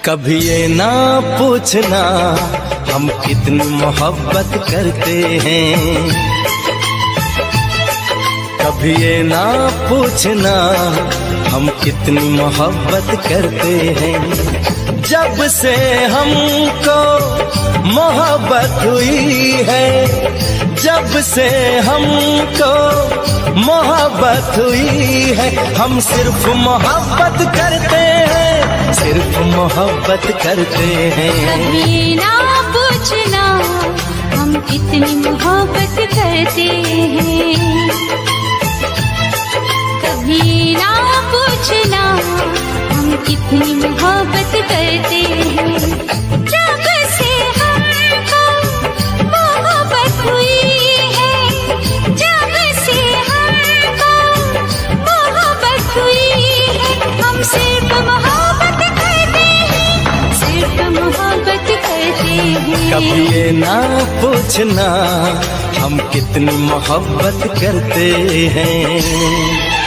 कभी ये ना पूछना हम कितनी मोहब्बत करते हैं, कभी ये ना पूछना हम कितनी मोहब्बत करते हैं। जब से हमको मोहब्बत हुई है, जब से हमको मोहब्बत हुई है, हम सिर्फ मोहब्बत करते हैं, सिर्फ मोहब्बत करते हैं। कभी ना पूछना हम कितनी मोहब्बत करते हैं, कभी ना पूछना हम कितनी मोहब्बत करते हैं। जब से हमको मोहब्बत हुई है, जब से हमको मोहब्बत हुई है, हम सिर्फ मोहब्बत करते हैं, सिर्फ मोहब्बत करते हैं। कभी ये ना पूछना हम कितनी मोहब्बत करते हैं।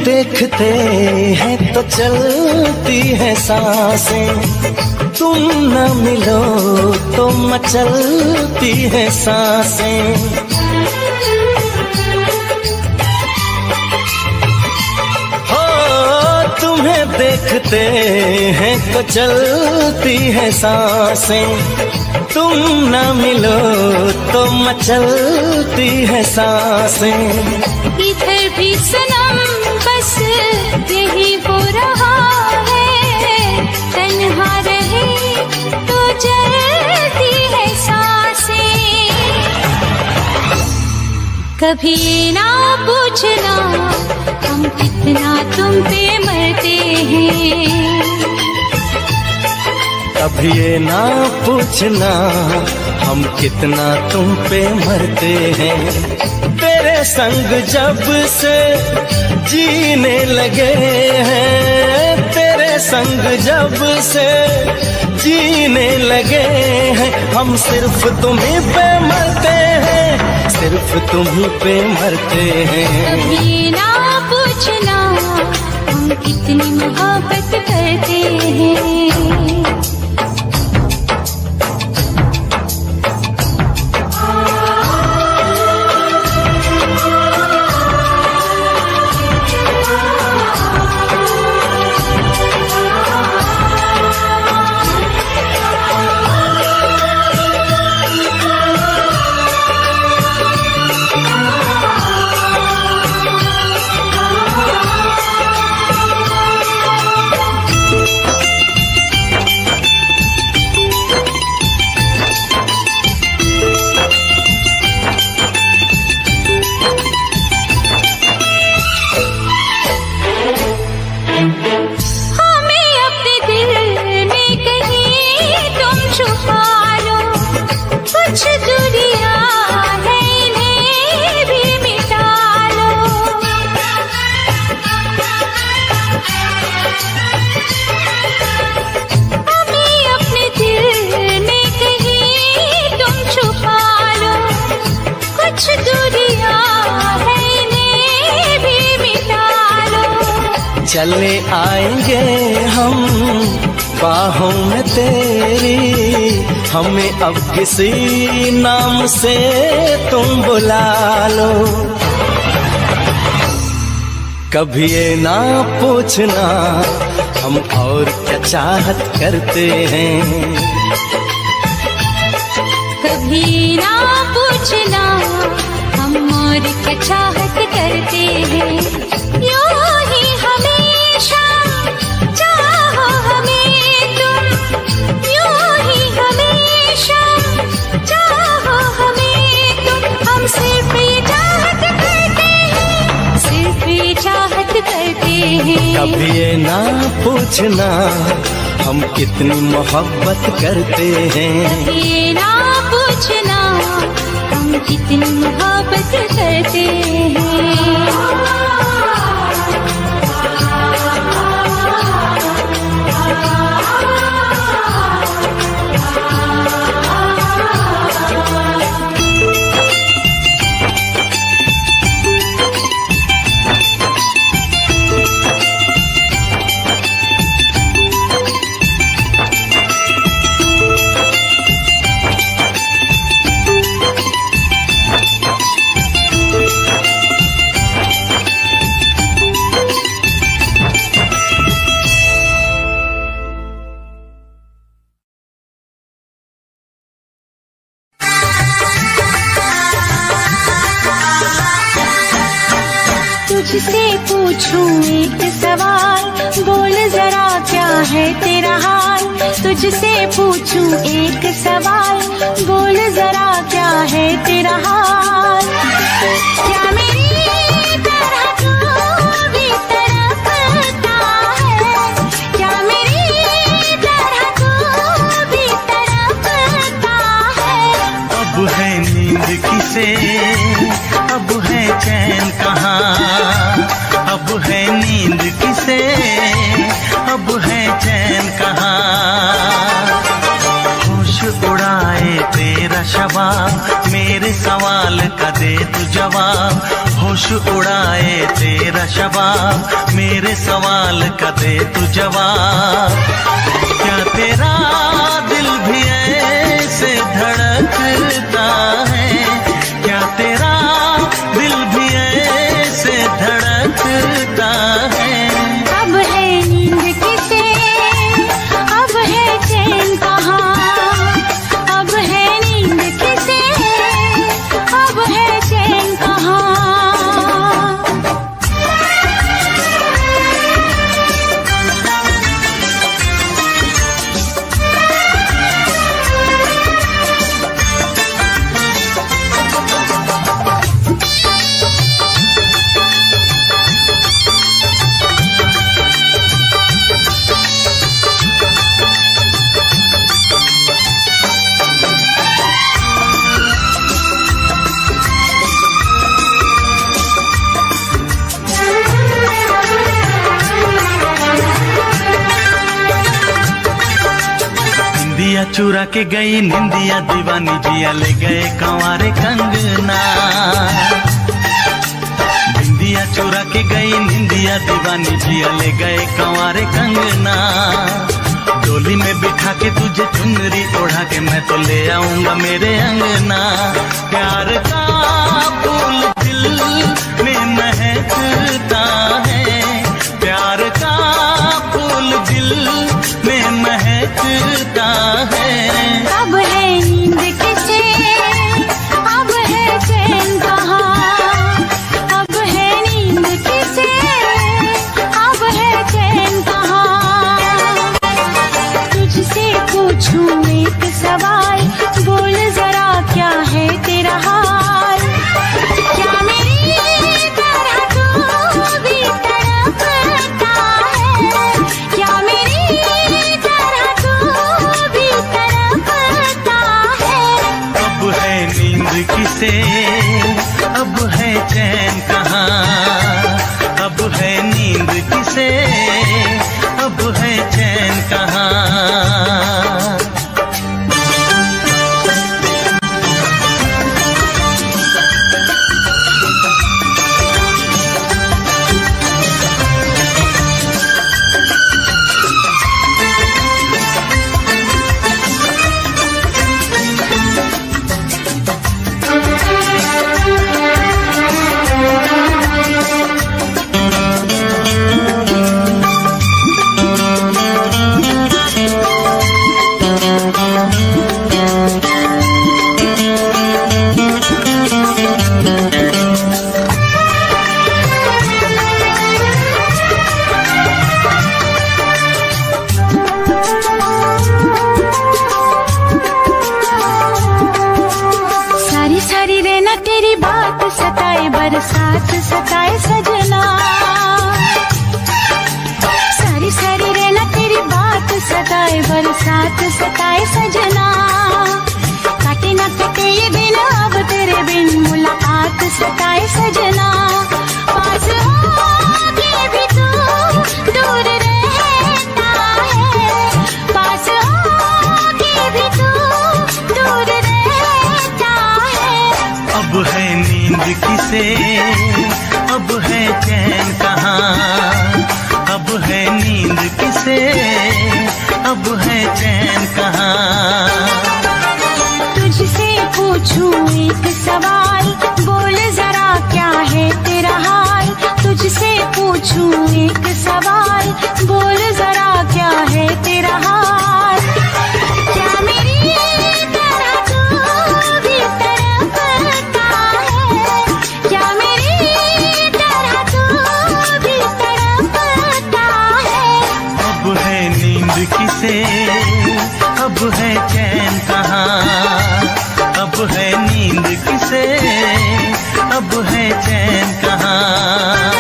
देखते हैं तो चलती है सांसें, तुम न मिलो तो मचलती है सांसें। हो तुम्हें देखते हैं तो चलती है सांसें, तुम न मिलो तो मचलती है सांसें। इधर भी सनम बस यही हो रहा है, तन्हा रहे तो जलती है सांसें। कभी ना पूछना हम कितना तुम पे मरते हैं, कभी ये ना पूछना हम कितना तुम पे मरते हैं। तेरे संग जब से जीने लगे हैं, तेरे संग जब से जीने लगे हैं, हम सिर्फ तुम्हीं पे मरते हैं, सिर्फ तुम्हीं पे मरते हैं। कभी ना पूछना हम कितनी मोहब्बत करते हैं। कुछ दूरियां है इन्हें भी मिटा लो, हमें अपने दिल में कहीं तुम छुपा लो। कुछ दूरियां है इन्हें भी मिटा लो। चले आएंगे हम बाहों में तेरी, हमें अब किसी नाम से तुम बुला लो। कभी ये ना पूछना हम और क्या चाहत करते हैं, कभी ना पूछना हम और क्या चाहत करते हैं। यूं ही हमेशा चाहो हमें तुम, यूं ही हमेशा चाहो हमें तुम, हम सिर्फ ये चाहत करते हैं, हैं। कभी ये ना पूछना हम कितनी मोहब्बत करते हैं। ये ना पूछना हम कितनी मोहब्बत करते हैं। तुझसे पूछूं एक सवाल, बोल जरा क्या है तेरा हाल। तुझसे पूछूं एक सवाल, बोल जरा क्या है तेरा हाल। क्या मेरी तरह तू भी तड़पता है, क्या मेरी तरह तू भी तड़पता है। अब है नींद किसे, अब है चैन कहाँ। अब है नींद किसे, अब है चैन कहाँ। होश उड़ाए तेरा शबाब, मेरे सवाल का दे तू जवाब। होश उड़ाए तेरा शबाब, मेरे सवाल का दे तू जवाब। क्या तेरा दिल भी ऐसे धड़कता है, क्या तेरा दिल भी ऐसे धड़कता है। अब है नींद किसे, अब है चैन कहाँ। अब है नींद किसे, अब है चैन कहाँ। निंदिया चुरा के गई निंदिया दीवानी, जिया ले गए कंवारे कंगना। निंदिया चुरा के गई निंदिया दीवानी, जिया ले गए कंवारे कंगना। डोली में बिठा के तुझे चुनरी ओढ़ा के मैं तो ले आऊंगा मेरे अंगना। प्यार का फूल दिल में महकता है, प्यार का फूल दिल में महकता है। अब है नींद किसे, अब है चैन कहाँ। अब है नींद किसे, अब है चैन कहाँ। तुझसे पूछूं एक सवाल, बोल जरा क्या है तेरा हाल। क्या मेरी तरह तू भी तड़पता है, क्या मेरी तरह तू भी तड़पता है। अब है नींद किसे, अब है चैन कहाँ। अब है नींद किसे, अब है चैन कहाँ। बरसात सताए सजना। जाए बरसात सताए सजना, काटे न कटे ये दिन अब तेरे बिन मुलाकात सताए सजना। पास होके भी तू दूर रहता है, पास होके भी तू दूर रहता है। अब है नींद किसे, अब है चैन कहाँ, अब है नींद किसे, अब है चैन कहाँ। तुझसे पूछूं एक सवाल, बोल जरा क्या है तेरा हाल। तुझसे पूछूं एक सवाल, बोल जरा क्या है तेरा हाल। क्या मेरी तरह तू भी तड़पता है, क्या मेरी तरह तू भी तड़पता है। अब है नींद किसे, अब है चैन कहाँ, अब है नींद किसे, अब है चैन कहाँ।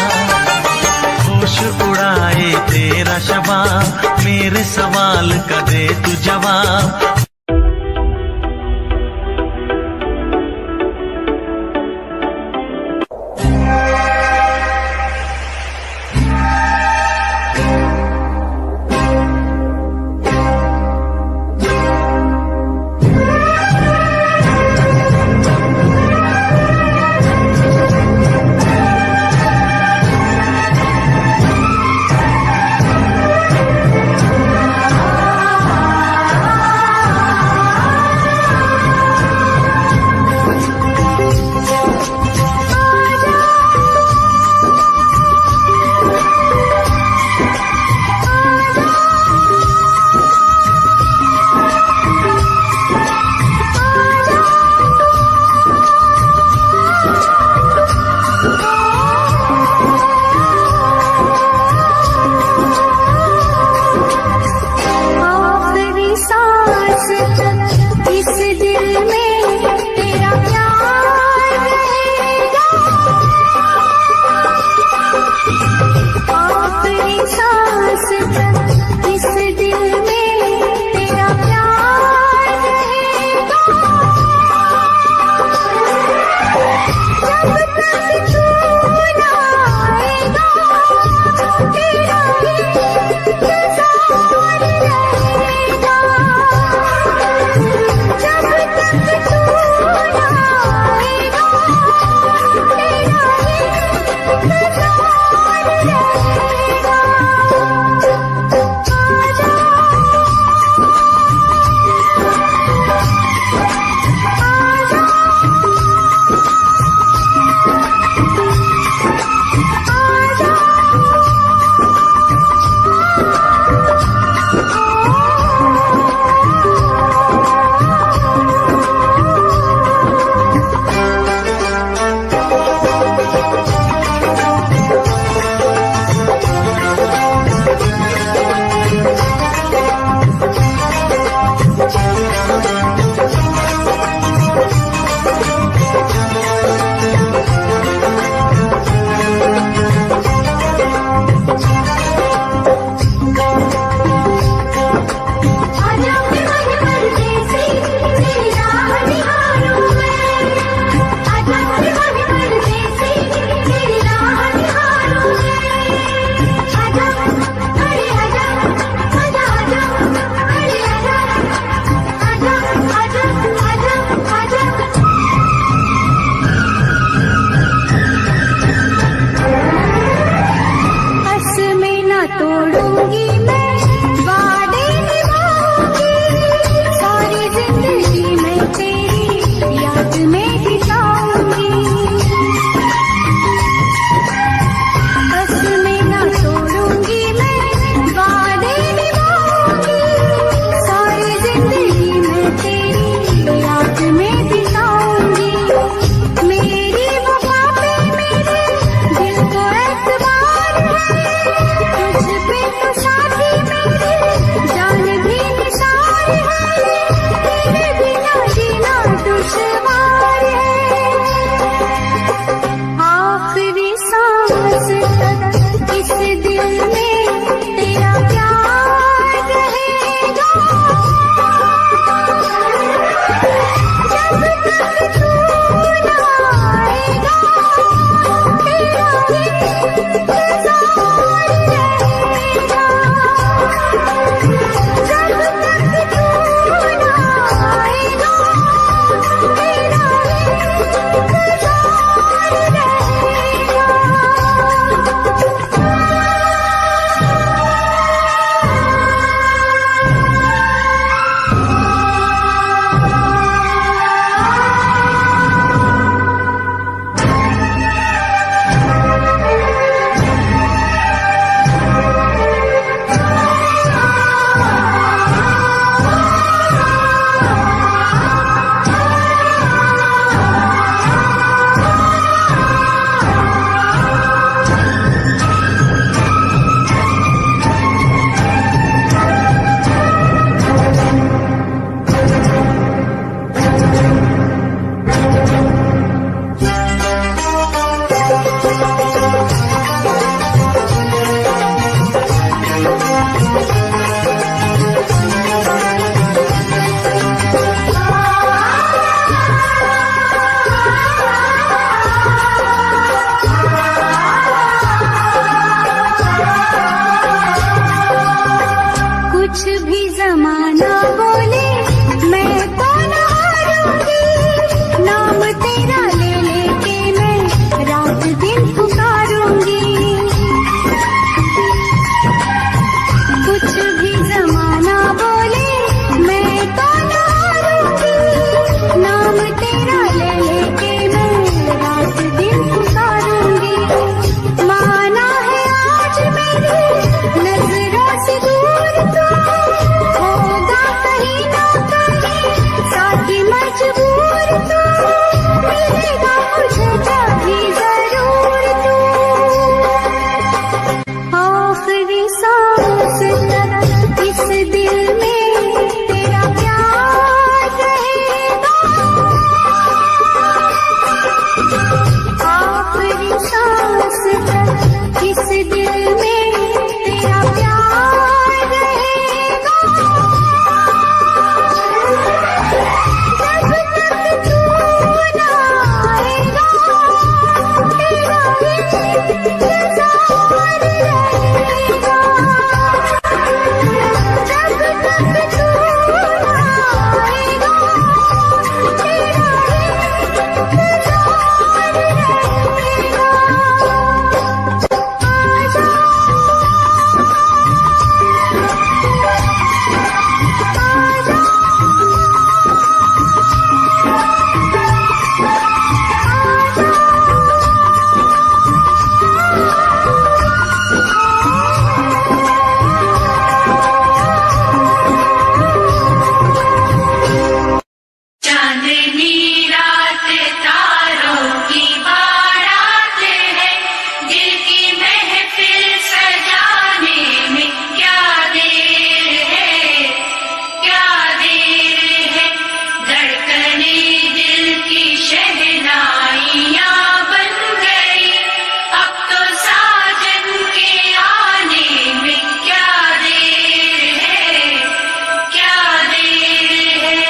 होश उड़ाए तेरा शबाब, मेरे सवाल का दे तू जवाब। चांदनी रात तारों की बारात है, दिल की महफिल सजाने में क्या देर है, क्या देर है। धड़कने दिल की शहनाइयाँ बन गई, अब तो साजन के आने में क्या देर है, क्या देर है।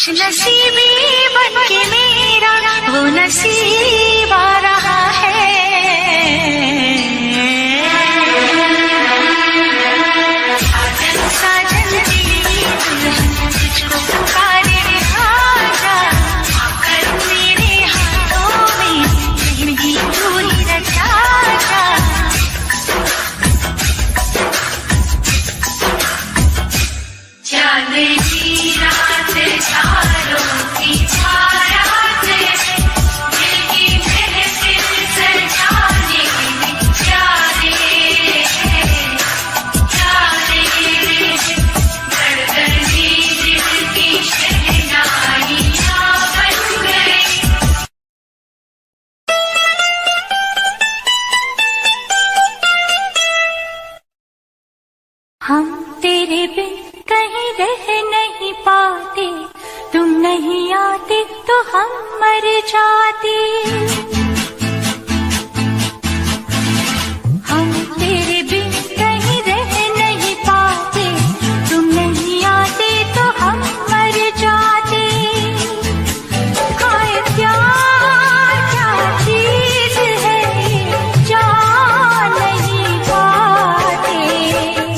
खुश नसीबी बनके मेरा वो नसीब आ रहा है। साजन तेरी दुल्हन तुझको पुकारे आजा, आकर मेरे हाथों में मेहंदी चूड़ी रचा जा। चांदनी रात तारों की बारात है, दिल की महफिल सजाने में क्या देर है, क्या देर है। धड़कने दिल की शहनाइयाँ बन गई। हम तेरे बिन कहीं रह नहीं पाते, तुम नहीं आते तो हम मर जाते। हम तेरे बिन कहीं रह नहीं पाते, तुम नहीं आते तो हम मर जाते। हाय प्यार क्या चीज है जान नहीं पाते।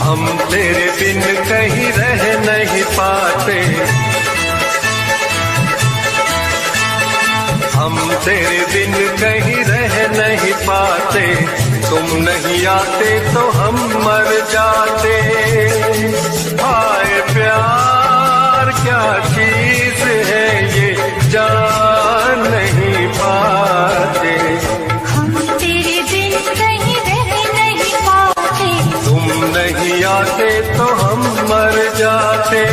हम तेरे बिन कहीं रह नहीं पाते, हम तेरे बिन कहीं रह नहीं पाते, तुम नहीं आते तो हम मर जाते। हाय प्यार क्या चीज है ये जान नहीं पाते। हम तेरे बिन कहीं रह नहीं पाते, तुम नहीं आते तो हम मर जाते।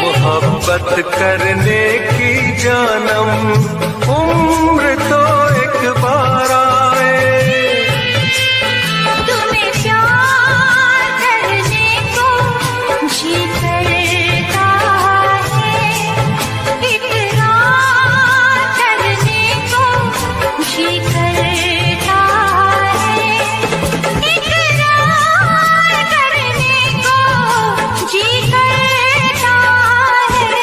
मोहब्बत करने की जानम उम्र तो एक बार आए। तुम्हें प्यार करने को जी करता है, इकरार करने को जी करता है, इकरार करने को जी करता है।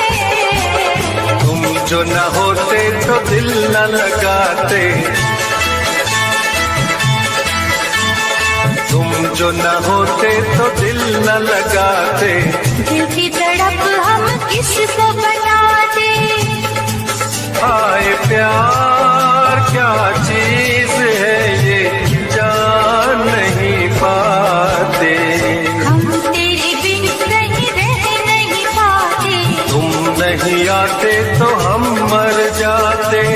तुम जो न होते तो दिल न लगाते, तुम जो न होते तो दिल न लगाते। दिल की तड़प हम किसको बताते। हाय प्यार क्या चीज है ये जान नहीं पाते। हम तेरे बिन कहीं रह नहीं पाते, तुम नहीं आते तो हम मर जाते।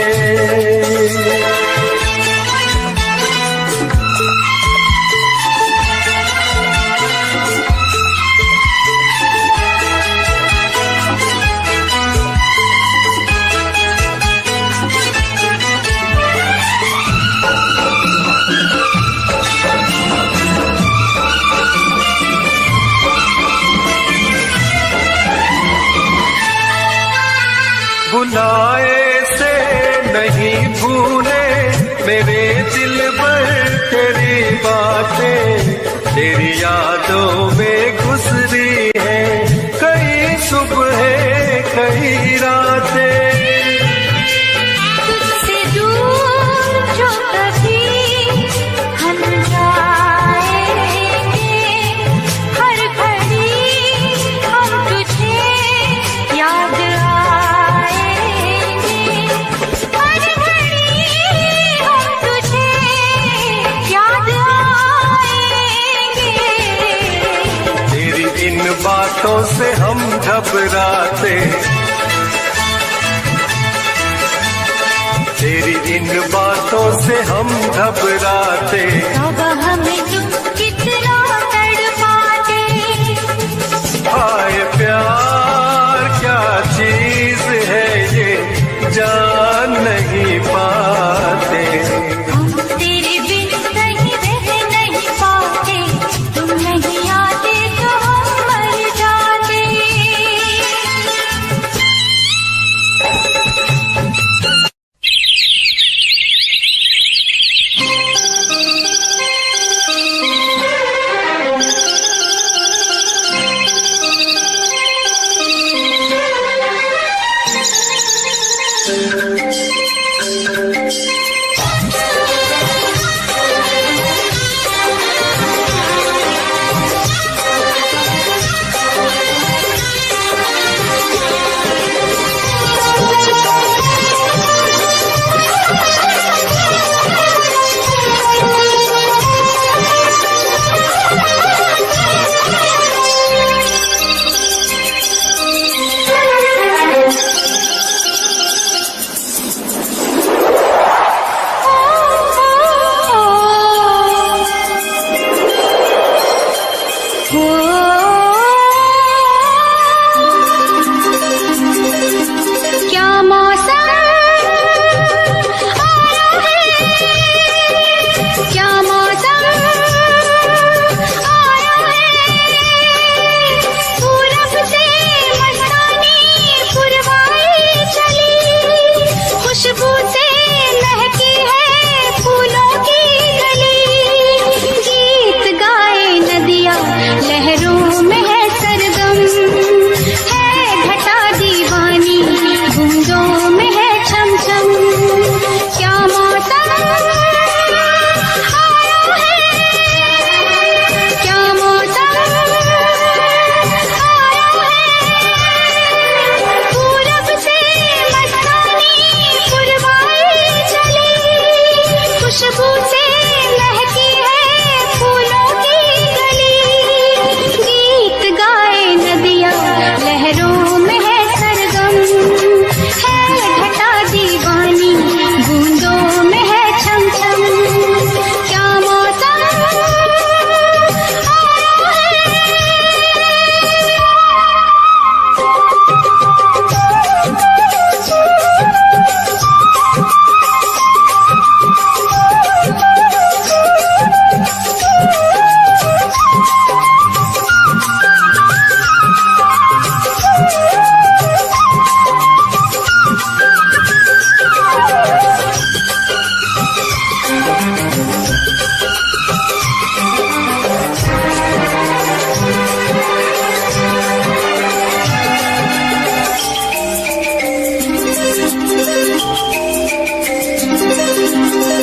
बुलाए से नहीं भूले मेरे दिल पर तेरी बातें, तेरी यादों में गुजरी है कई सुबह कई रातें। तुझसे दूर जो कभी हम जाएंगे, हर घड़ी हम तुझ इन बातों से हम घबराते, तेरी इन बातों से हम घबराते। अब हमें तुम कितना तड़पाते। हाय प्यार क्या चीज है ये जान नहीं पाते। हम तेरे बिन कहीं रह नहीं पाते, तुम नहीं आते तो हम मर जाते।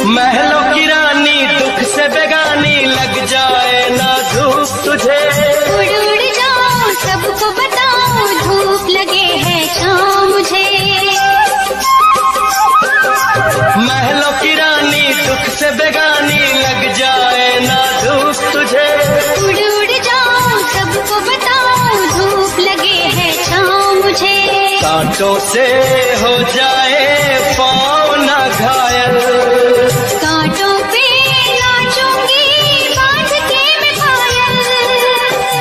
महलों की रानी दुख से बेगानी लग जाए ना धूप तुझे। उड़ उड़ जाऊं सबको बताऊं धूप लगे है छाँव मुझे। महलों की रानी दुख से बेगानी लग जाए ना धूप तुझे। उड़ उड़ जाऊं सबको बताऊं धूप लगे है छाँव मुझे। कांटों से हो जाए पाँव ना घायल, कांटों पे नाचूंगी बांध के मैं पायल।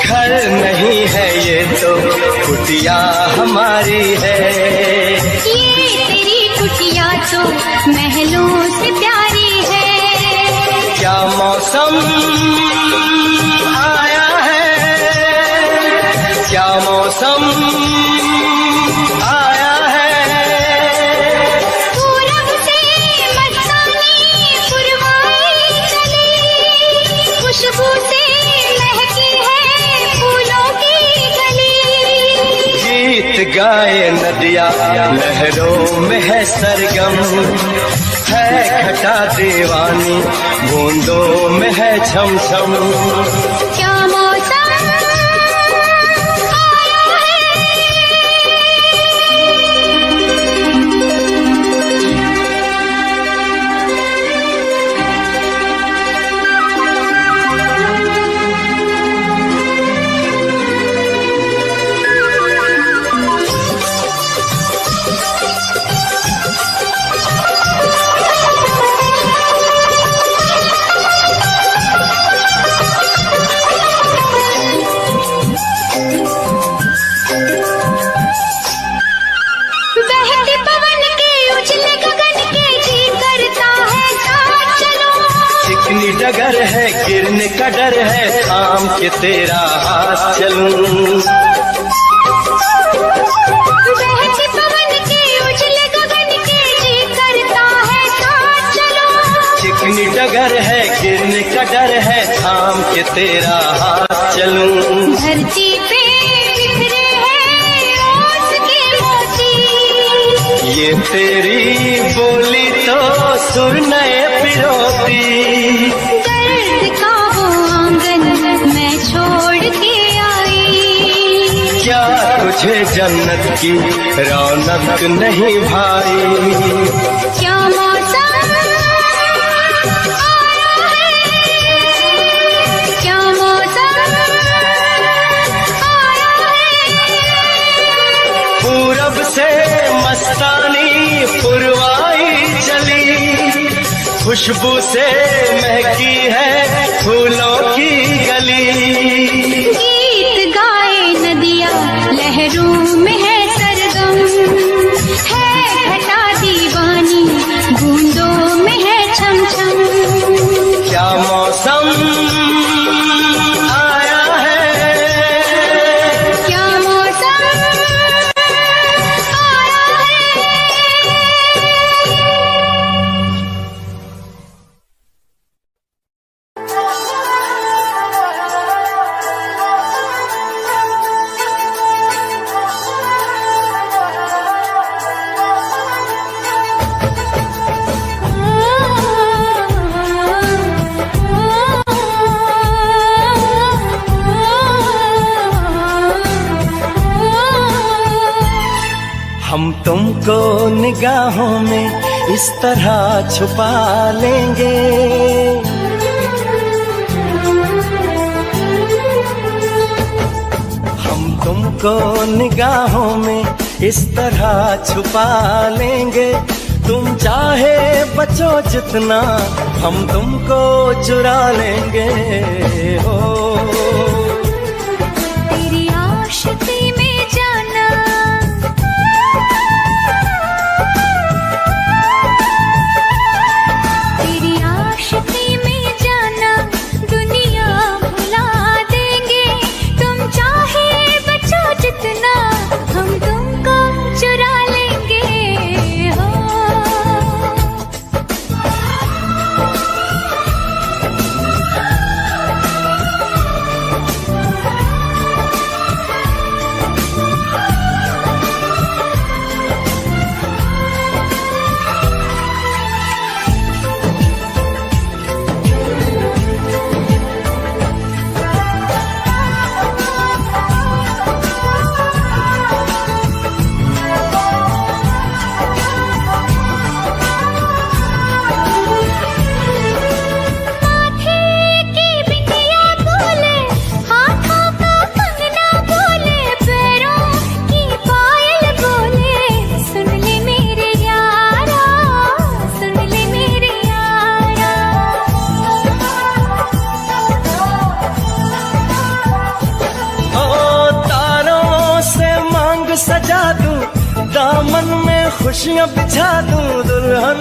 घर नहीं है ये तो कुटिया हमारी है। ये तेरी कुटिया तो महलों से प्यारी है। क्या मौसम आया है, क्या मौसम आया है। पूरब से मस्तानी पुरवाई चली, खुशबू से महकी है फूलों की गली। गीत गाए नदिया लहरों में है सरगम, है घटा दीवानी बूंदों में है छम छम। क्या मौसम के तेरा हाथ चलूं। बहते पवन के उजले गगन के जी करता है साथ चलो। चिकनी डगर है गिरने का डर है थाम के तेरा हाथ चलूं। धरती पे बिखरे हैं ओस के मोती। ये तेरी बोली तो सुर नए पिरोती। दर्द का वो आंगन मैं छोड़ के आई। क्या तुझे जन्नत की रौनक नहीं भाई? क्या मौसम आया है, क्या मौसम आया है। पूरब से मस्तानी पुरवाई चली। खुशबू से महकी है फूलों की गली। गीत गाए नदिया लहरों में है सरगम। है घटा दीवानी बूंदों में है छम छम। क्या मौसम आया है, क्या मौसम आया है। हम तुमको निगाहों में इस तरह छुपा लेंगे। हम तुमको निगाहों में इस तरह छुपा लेंगे। तुम चाहे बचो जितना हम तुमको चुरा लेंगे। हो तेरी आशिकी में जाना, तेरी आशिकी में जाना दुनिया भुला देंगे। तुम चाहे बचो जितना हम तुमको चुरा लेंगे। हो सजा दूं, दामन में खुशियां बिछा दूं, दुल्हन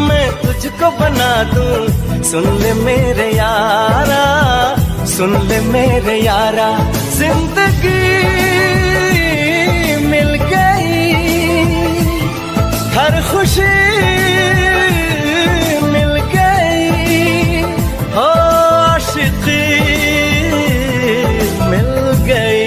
में तुझको बना दूं। सुन ले मेरे यारा, सुन ले मेरे यारा, जिंदगी मिल गई, हर खुशी मिल गई, हो आशिकी मिल गई।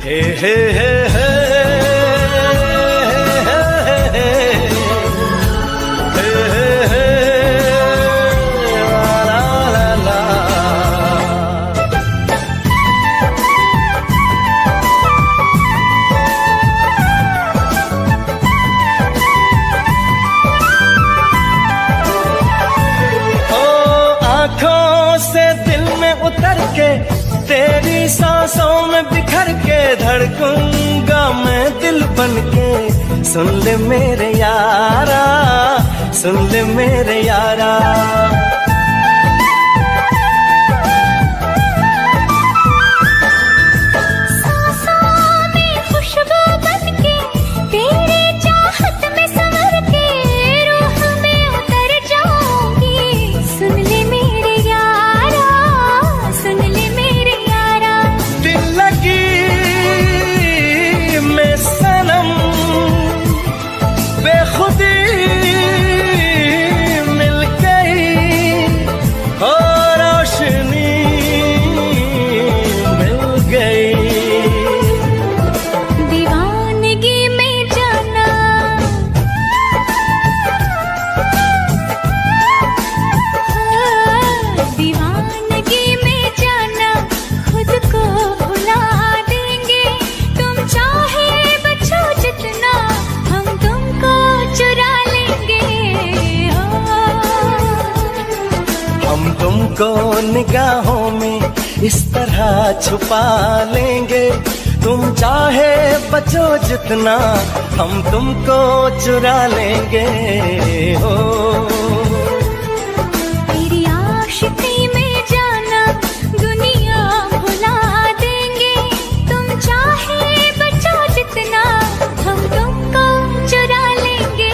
हे हे हे तेरी सांसों में बिखर के धड़कूंगा मैं दिल बनके, सुन ले मेरे यारा, सुन ले मेरे यारा। तुमको निगाहों में इस तरह छुपा लेंगे, तुम चाहे बचो जितना हम तुमको चुरा लेंगे। हो तेरी आशिकी में जाना दुनिया भुला देंगे, तुम चाहे बचो जितना हम तुमको चुरा लेंगे।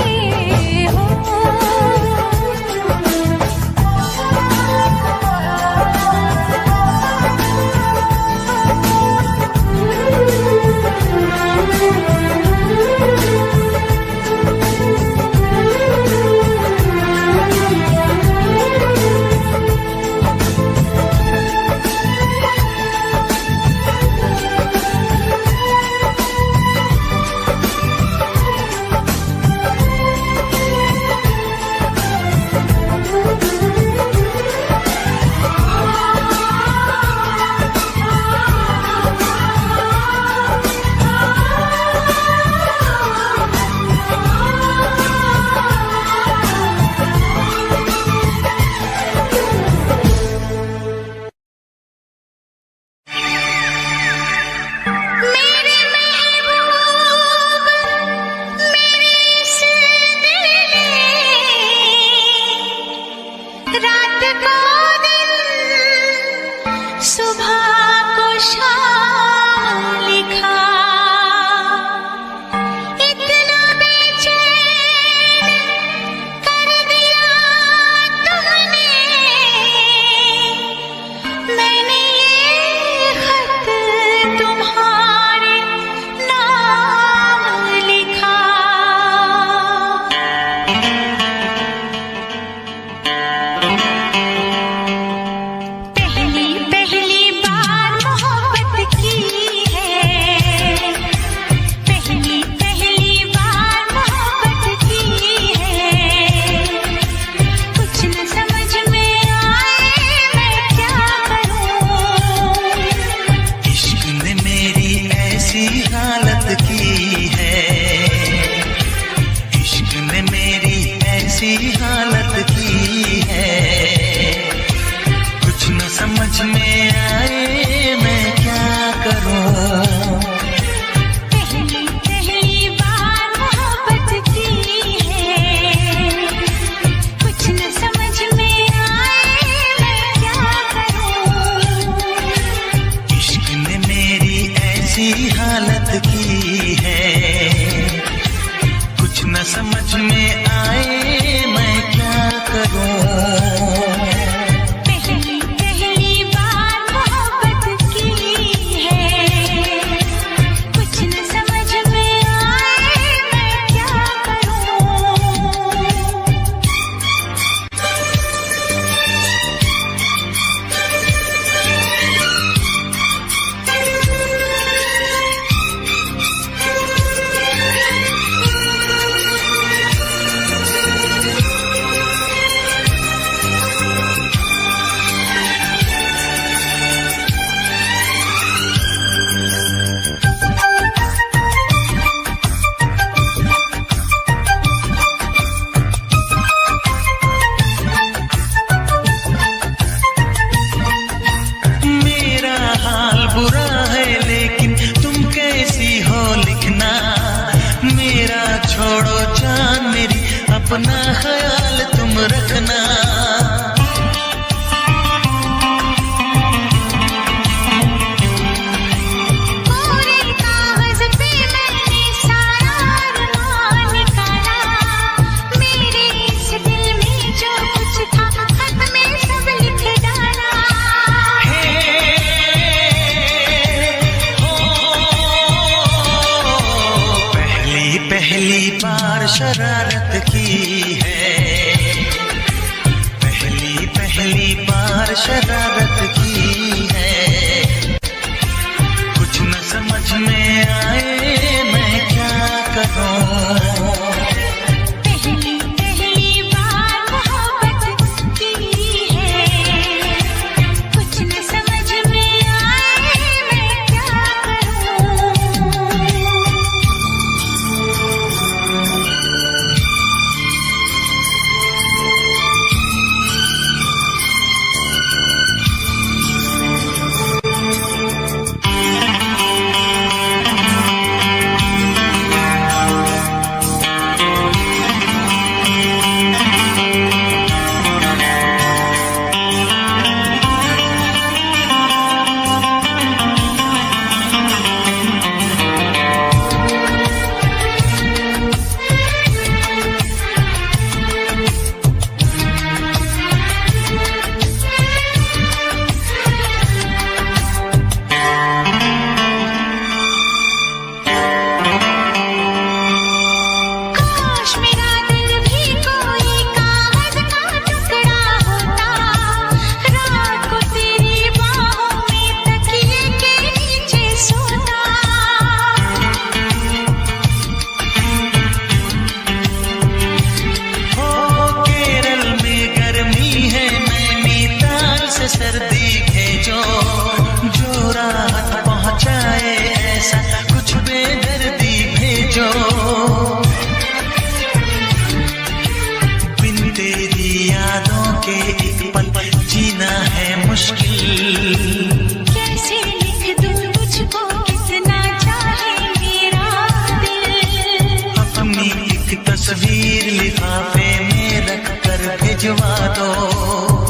समझ में आए मैं क्या ख्याल तुम रखना। पूरे कागज पे मैंने सारा अरमान निकाला, मेरे इस दिल में जो कुछ था खत में सब लिख डाला। पहली बार शरारत की है, पहली बार शरारत की है। कुछ न समझ में आए मैं क्या करूं। पहली बार मोहब्बत की है, कुछ न समझ में आए मैं क्या करूं। काश मेरा दिल भी कोई कागज का टुकड़ा होता, रात को तेरी बाहों में तकिए के नीचे सोता। हो केरल में गर्मी है, नैनीताल से सर्दी भेजो, जो राहत पहुंचाए ऐसा कुछ बेदर्दी भेजो। बिन तेरी यादों के एक पल जीना है मुश्किल। कैसे लिख दूं तुझको कितना चाहे मेरा दिल। अपनी एक तस्वीर लिफाफे में रख कर भिजवा दो।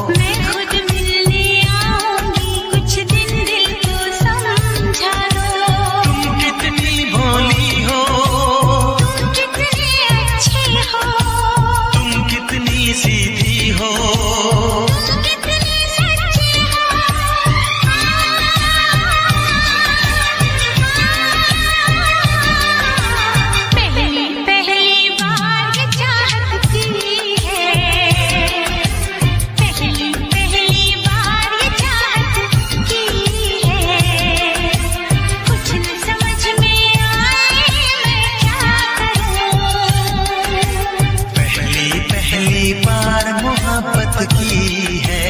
मैं खुद मिलने आऊंगी, कुछ दिन दिल को समझा दो। तुम कितनी भोली हो, तुम कितने अच्छे हो, तुम कितनी सीधी हो। तुम कितने सच्चे हो। पहली बार ये चाहत की है, पहली बार ये चाहत की है। कुछ न समझ में आए मैं क्या करूं। पहली बार मोहब्बत की है,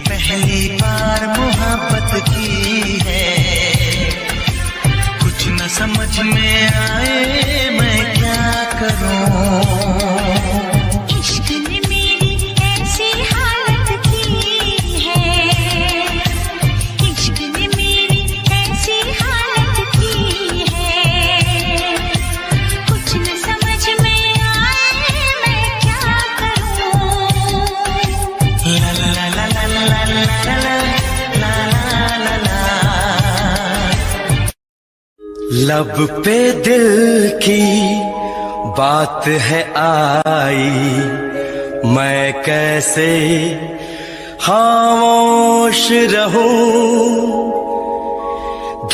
पहली बार मोहब्बत की है। कुछ न समझ में आए मैं क्या करूं। इश्क ने मेरी ऐसी हालत की है, इश्क ने मेरी ऐसी हालत की है। कुछ न समझ में आए मैं क्या करूं। ला ला ला ला ला ला ला ला ला ला ला। लब पे दिल की बात है आई, मैं कैसे खामोश रहूं।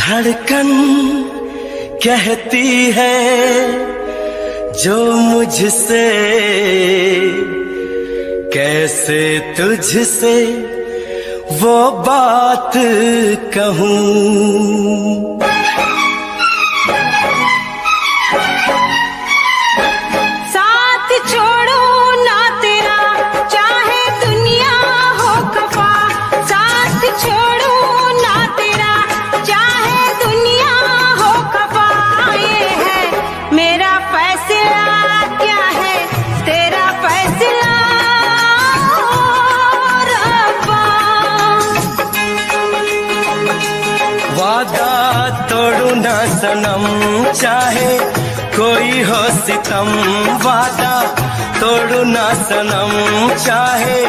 धड़कन कहती है जो मुझसे, कैसे तुझसे वो बात कहूं। साथ छोड़ो ना तेरा चाहे दुनिया हो खफा, साथ छोड़ो ना तेरा चाहे दुनिया हो खफा। ये है मेरा फैसला, क्या है तेरा फैसला रब्बा। वादा तोड़ू ना सनम, चाहे कोई हो सितम, वादा तोड़ू ना सनम, चाहे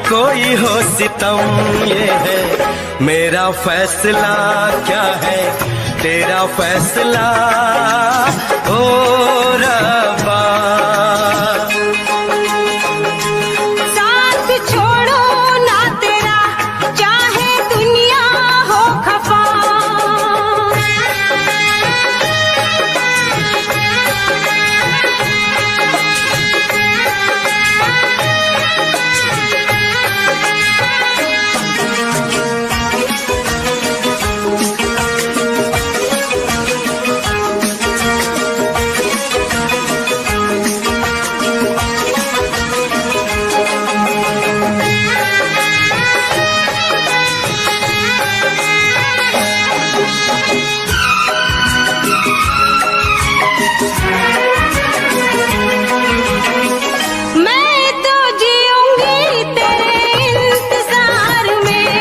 कोई हो सितम। ये है मेरा फैसला, क्या है तेरा फैसला ओ रब्बा। साथ छोड़ो ना तेरा, चाहे दुनिया हो खफा। मैं तो जीऊंगी तेरे इंतजार में,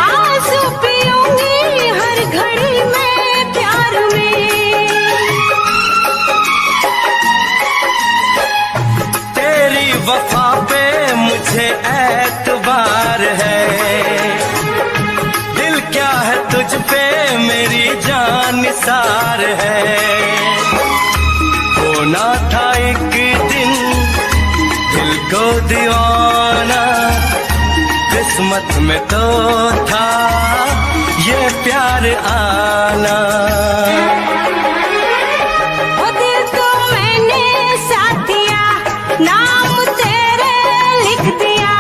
आंसू पीऊंगी हर घड़ी में प्यार में। तेरी वफा पे मुझे एतबार है, दिल क्या है तुझ पे मेरी जान निसार है। होना था एक दिन दिल को दीवाना, किस्मत में तो था ये प्यार आना। वो दिल तो मैंने साथ दिया, नाम तेरे लिख दिया।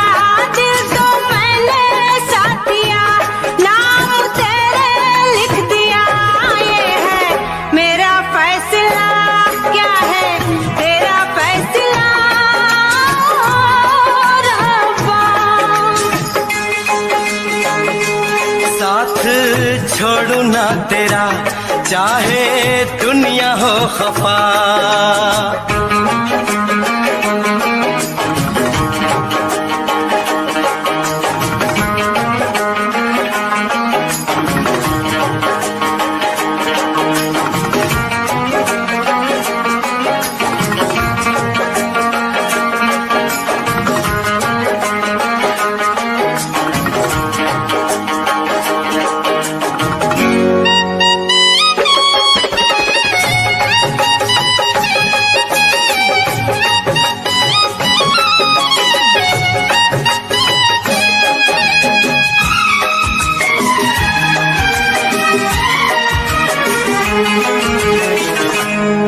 दिल तो मैंने साथ दिया, नाम तेरे लिख दिया। ये है मेरा फैसला, क्या है तेरा फैसला रब्बा। साथ छोड़ू ना तेरा, चाहे दुनिया हो खफा।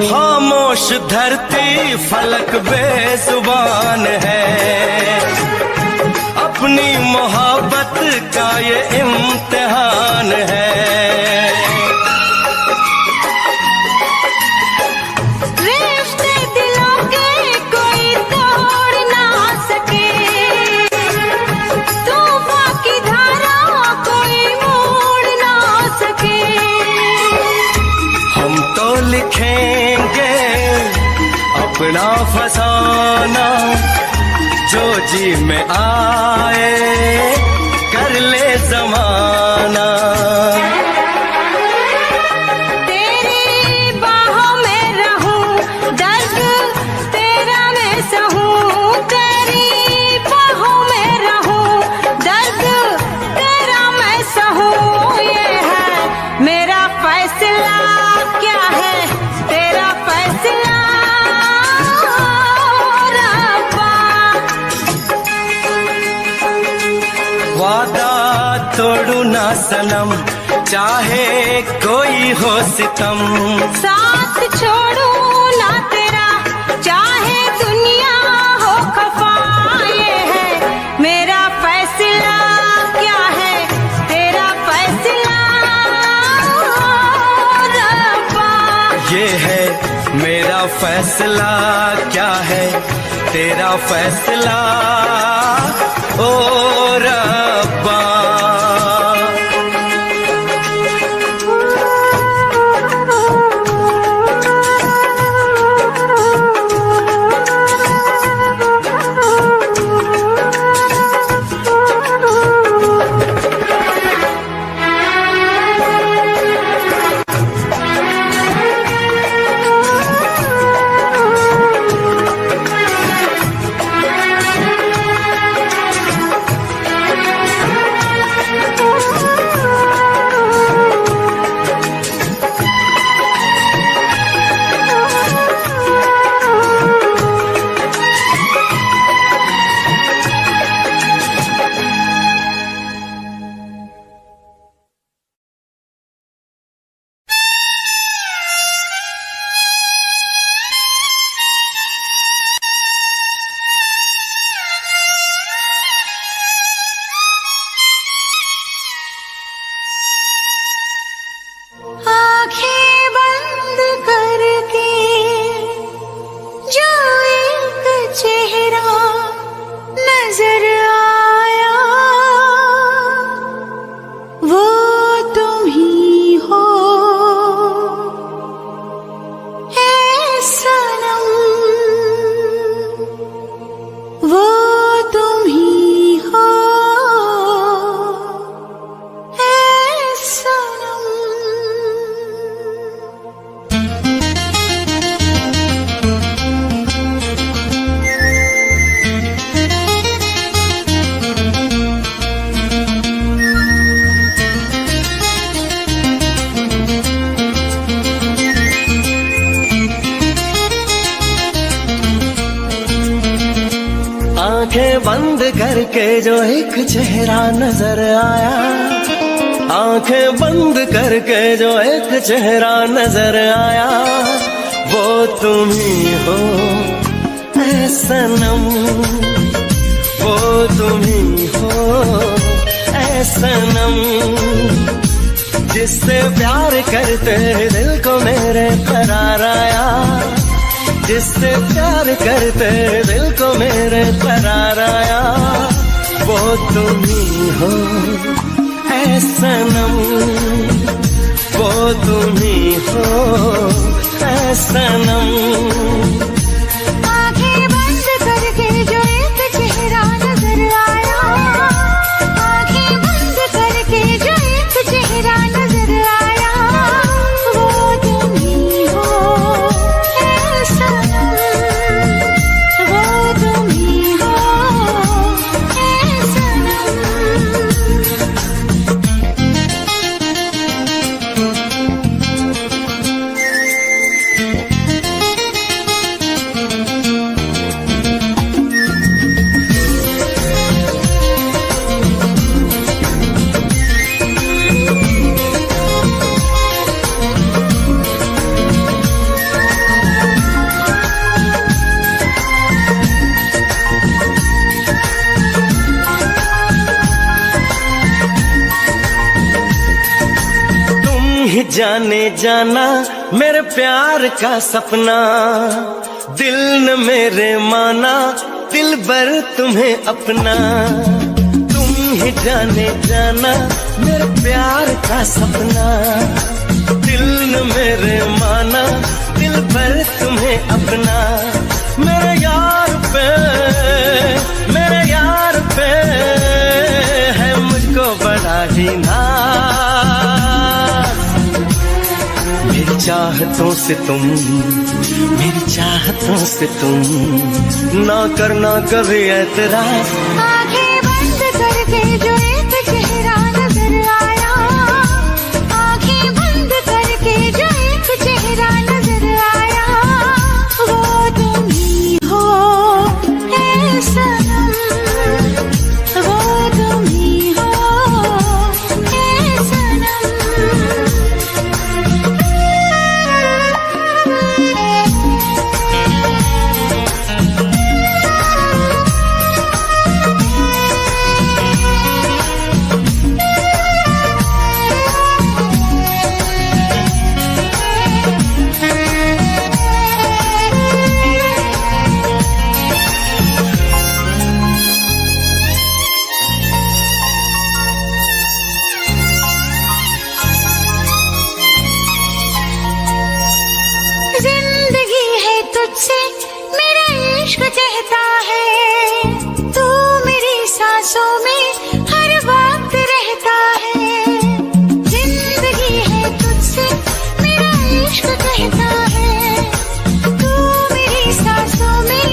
खामोश धरती फलक बेजुबान है, अपनी मोहब्बत का ये इम्तिहान है। रिश्ते दिलों के कोई तोड़ ना सके, तूफान की धारा कोई मोड़ ना सके। हम तो लिखेंगे अपना फसाना, जो जी में आए कर ले जमाना। तेरी बाहों में रहूं, दर्द तेरा मैं सहूं। तेरी बाहों में रहूं, दर्द तेरा मैं सहूं। ये है मेरा फैसला, क्या है तेरा फैसला रब्बा। वादा तोड़ू ना सनम, चाहे कोई हो सितम। साथ छोड़ू ना तेरा, चाहे दुनिया हो खफा। ये है मेरा फैसला, क्या है तेरा फैसला रब्बा। ये है मेरा फैसला, क्या है तेरा फैसला ओ रब्बा। चेहरा नजर आया, वो तुम ही हो ऐ सनम, वो तुम ही हो ऐ सनम। आंखें बंद करके जो एक चेहरा नजर आया, आंखें बंद करके जो एक चेहरा नजर आया, वो तुम ही हो ऐ सनम, वो तुम ही हो ऐ सनम। जिससे प्यार करते दिल को मेरे करार आया, जिससे प्यार करते दिल को मेरे करार आया, वो तुम ही हो ऐ सनम, वो तुम ही हो ऐ सनम। आंखें बंद करके जो एक चेहरा नजर आया, आंखें बंद करके जो एक चेहरा नजर आया, वो तुम ही हो ऐ सनम, वो तुम ही हो ऐ सनम। ही जाने जाना मेरे प्यार का सपना, दिल न मेरे माना दिल भर तुम्हें अपना। तुम ही जाने जाना मेरे प्यार का सपना, दिल न मेरे माना दिल भर तुम्हें अपना। मेरे यार पे, मेरे यार पे है मुझको बड़ा ही नाज। मेरी चाहतों से तुम, मेरी चाहतों से तुम ना करना कभी ऐतराज। आंखें बंद करके जो एक चेहरा नजर आया, आंखें बंद करके जो एक चेहरा नजर आया, वो तुम ही हो ऐ सनम, वो तुम ही हो ऐ सनम। जिंदगी है तुझसे मेरा इश्क कहता है, तू मेरी सांसों में हर वक्त रहता है। जिंदगी है तुझसे मेरा इश्क कहता है, तू मेरी सांसों में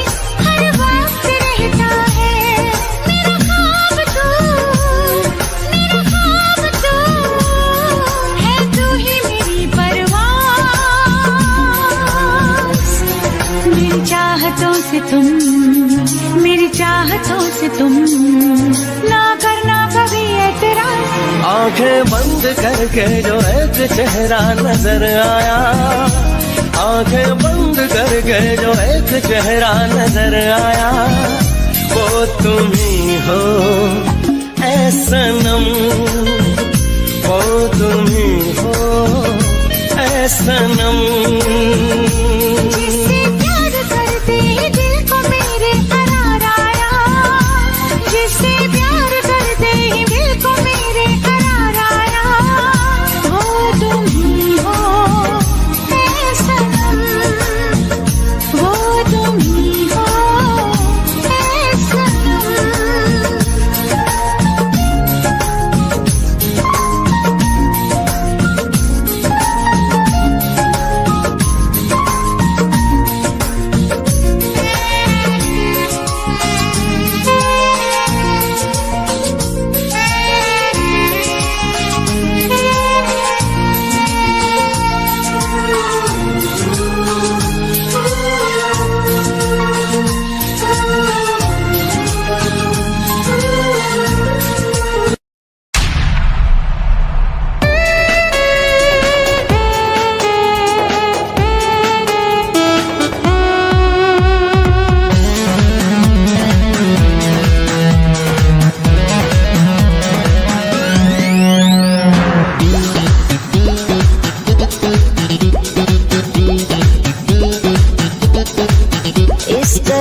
हर वक्त रहता है। मेरा ख्वाब तू, मेरा ख्वाब तू है, तू ही मेरी परवाज़। मेरी चाहतों से तुम, मेरी चाहतों से तुम ना करना कभी ऐतराज। आंखें बंद करके जो एक चेहरा नजर आया, आंखें बंद करके जो एक चेहरा नजर आया, वो तुम ही हो ऐ सनम, वो तुम ही हो ऐ सनम। जिससे प्यार करते दिल को मेरे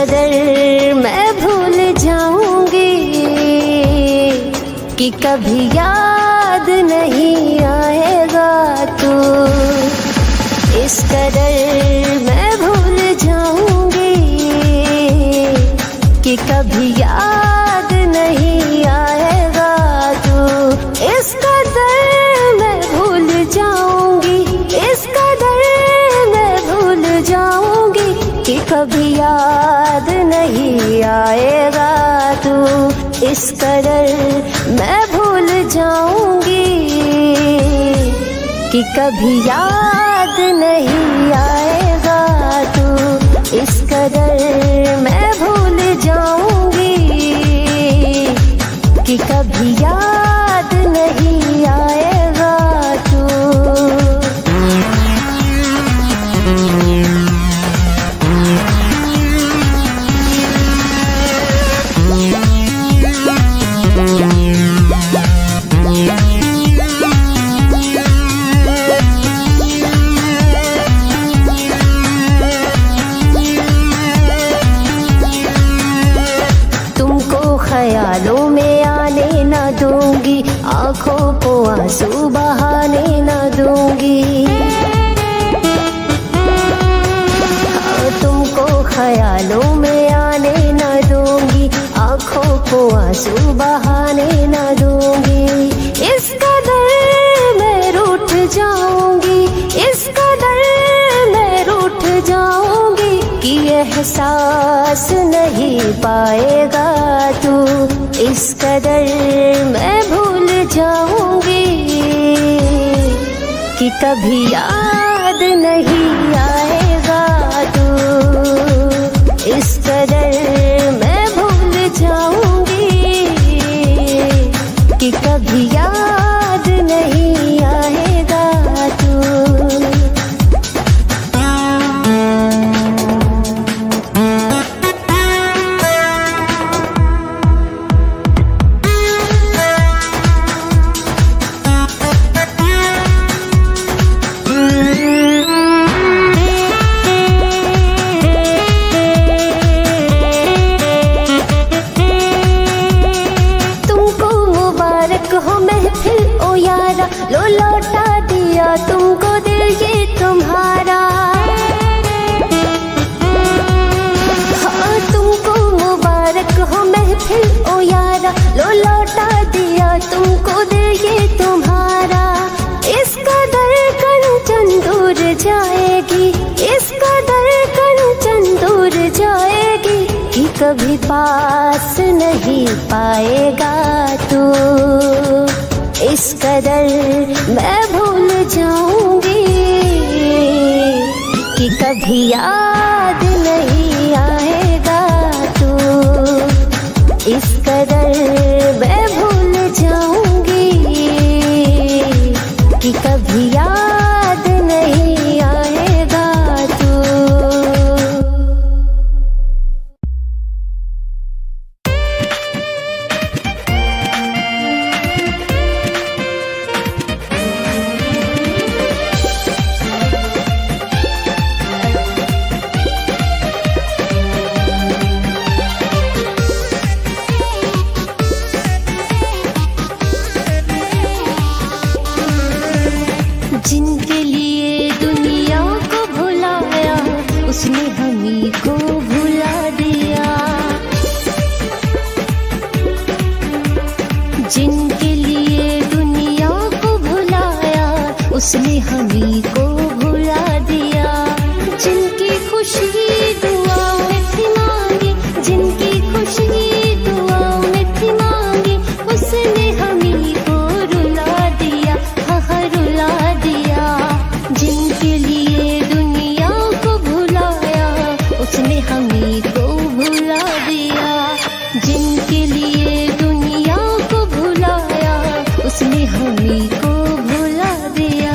कदर मैं भूल जाऊंगी कि कभी याद नहीं आएगा तू। इस कदर मैं भूल जाऊंगी कि कभी याद नहीं आएगा तू। इस कदर मैं भूल जाऊंगी, इस कदर मैं भूल जाऊंगी कि कभी याद नहीं आएगा तू। इस कदर मैं भूल जाऊंगी कि कभी याद नहीं आएगा तू। इस कदर मैं भूल जाऊंगी कि कभी याद नहीं आएगा तू। ख्यालों में आने न दूंगी, आंखों को आंसू बहाने न दूंगी। तुमको ख्यालों में आने न दूंगी, आंखों को आंसू बहाने न दूंगी। इस कदर मैं रूठ जाऊंगी, इस कदर मैं रूठ जाऊंगी कि एहसास नहीं पाएगा तू। इस कदर मैं भूल जाऊंगी कि कभी याद नहीं आएगा तू। इस कदर मैं भूल जाऊंगी कि कभी याद नहीं आएगा तू। लो लौटा दिया तुमको दिल ये तुम्हारा। हाँ तुमको मुबारक हो महफिल ओ यारा, लो लौटा दिया तुमको दिल ये तुम्हारा। इस कदर कंचन दूर जाएगी, इस कदर कंचन दूर जाएगी कि कभी पास नहीं पाएगा तू। इस कदर मैं भूल जाऊंगी कि कभी याद नहीं आएगा तू। इस कदर मैं भूल जाऊंगी कि कभी याद नहीं आएगा तू। जिनके लिए दुनिया को भुलाया उसने हमी को भुला दिया। जिनके लिए दुनिया को भुलाया उसने हमी को भुला दिया। जिनकी खुशी दुआओं में थी मांगी, जिनकी खुशी दुआओं में थी मांगी, उसने हमी को रुला दिया, हाँ रुला दिया। जिनके लिए दुनिया को भुलाया उसने हमी को भुला दिया। जिनके लिए दुनिया को भुलाया उसने हमी को भुला दिया।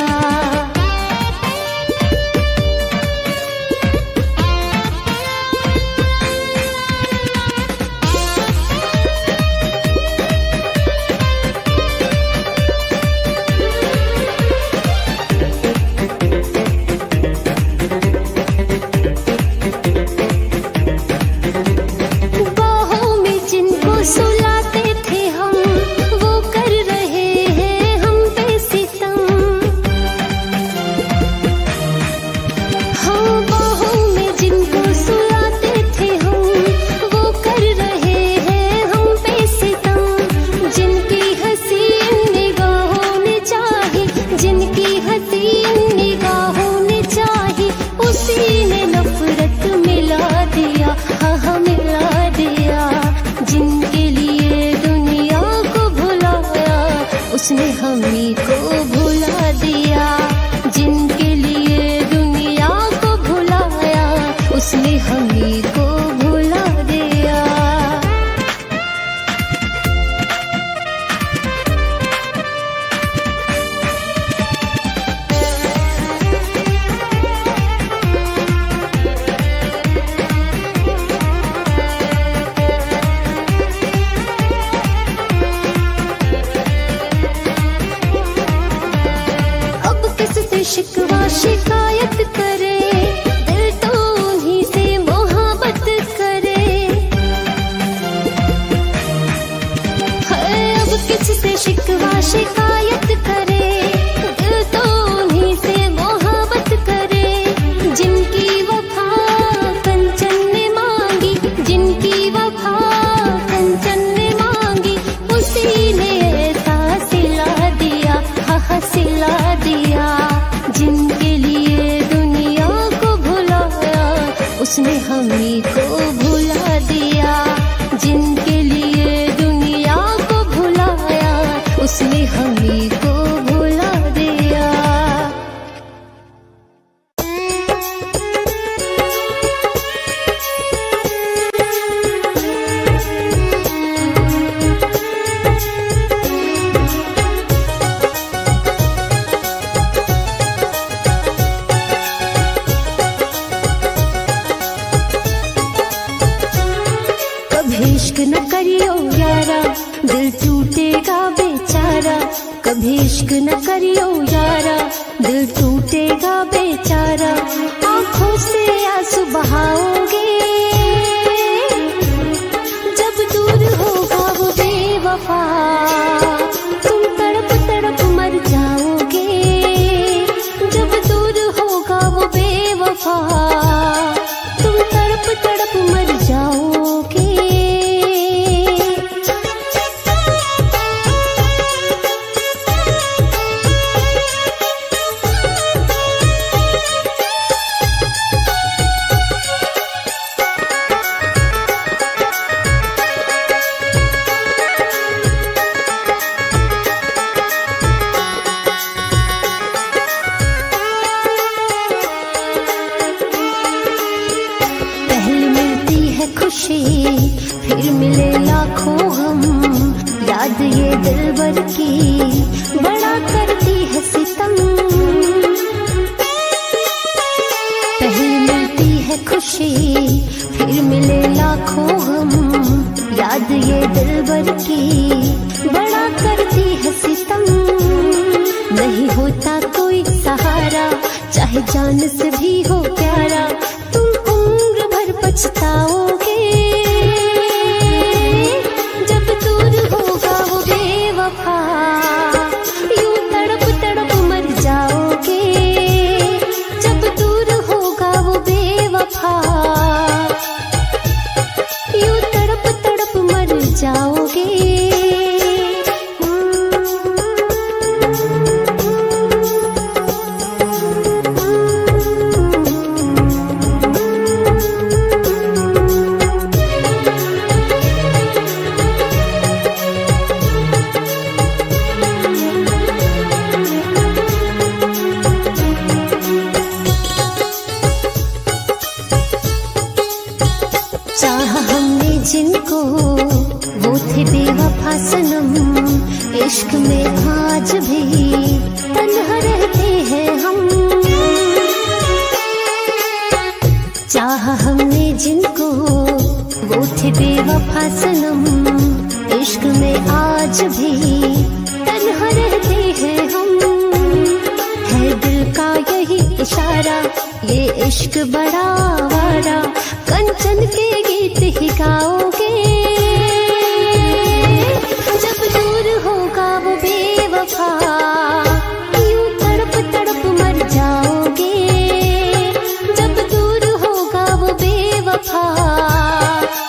इश्क न करियो यारा, दिल टूटेगा बेचारा। कभी इश्क न करियो यारा, दिल टूटेगा बेचारा। आंखों से आंसू बहाओगे, जब दूर होगा वो बेवफा, तुम तड़प तड़प मर जाओगे। जब दूर होगा वो बेवफा, तुम तड़प तड़प मर जाओगे। फिर मिले लाखों हम, याद ये दिलबर की बड़ा करती है सितम। पहले मिलती है खुशी, फिर मिले लाखों हम, याद ये दिलबर की बड़ा करती है सितम। नहीं होता कोई सहारा, चाहे जान से भी हो प्यारा, तुम उम्र भर पछताओगे। यूं तड़प तड़प मर जाओगे। जब दूर होगा वो बेवफा, यूं तड़प तड़प मर जाओगे। जिनको वो थे बेवफा सनम, इश्क में आज भी तन्हा रहते हैं हम। चाह हमने जिनको वो थे बेवफा सनम, इश्क में आज भी तन्हा रहते हैं हम। है दिल का यही इशारा, ये इश्क बड़ा आवारा, कंचन के गीत ही गाओगे। जब दूर होगा वो बेवफा, यूं तड़प तड़प मर जाओगे। जब दूर होगा वो बेवफा,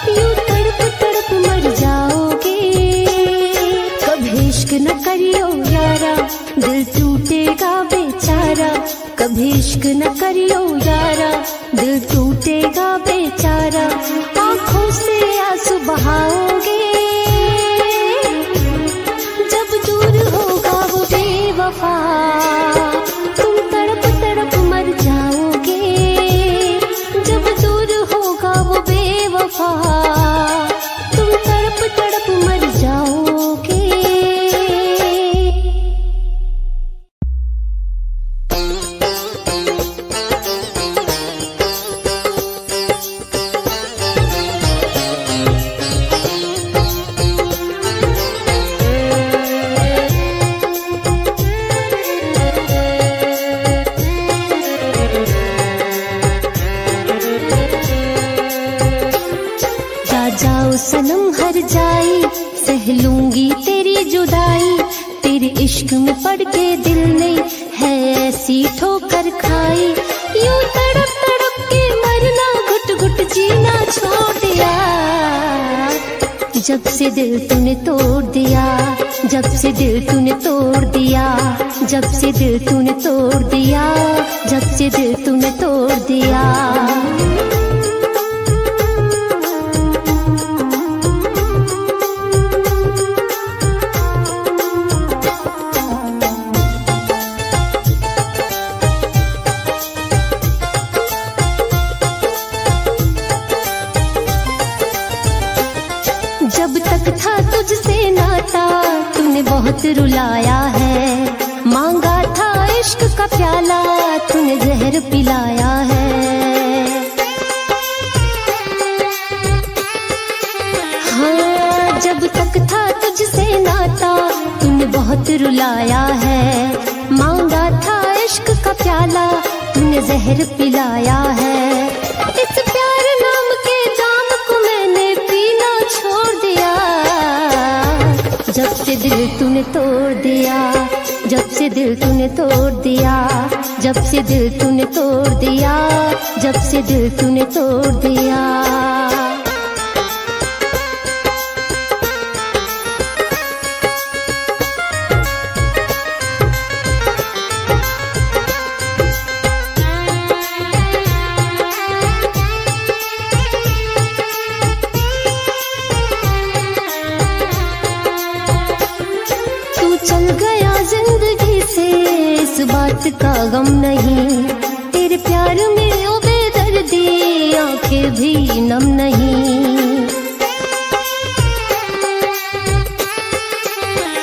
यूं तड़प तड़प मर जाओगे। कभी इश्क न करियो यारा, दिल टूटेगा बेचारा। कभी इश्क न करियो यारा, दिल टूटेगा बेचारा। आंखों से आंसू बहाओगे, जब दूर होगा वो बेवफा, तुम तड़प तड़प मर जाओगे। जब दूर होगा वो बेवफा, तुम तड़प तड़प मर जाओगे। सनम हर जाई, सह लूंगी तेरी जुदाई। तेरे इश्क में पड़ के दिल ने है ऐसी ठोकर खाई। यूं तड़प तड़प के मरना, घुट घुट जीना छोड़ दिया। जब से दिल तूने तोड़ दिया, जब से दिल तूने तोड़ दिया, जब से दिल तूने तोड़ दिया, जब से दिल तूने तोड़ दिया। जब तक था तुझसे नाता, तूने बहुत रुलाया है। मांगा था इश्क का प्याला, तूने जहर पिलाया है। हाँ रुलाया है। मांगा था इश्क का प्याला, तूने जहर पिलाया है। इस प्यार नाम के जाम को मैंने पीना छोड़ दिया। जब से दिल तूने तोड़ दिया, जब से दिल तूने तोड़ दिया, जब से दिल तूने तोड़ दिया, जब से दिल तूने तोड़ दिया। चल गया जिंदगी से, इस बात का गम नहीं। तेरे प्यार में ओ बेदर्दी, आंखें भी नम नहीं।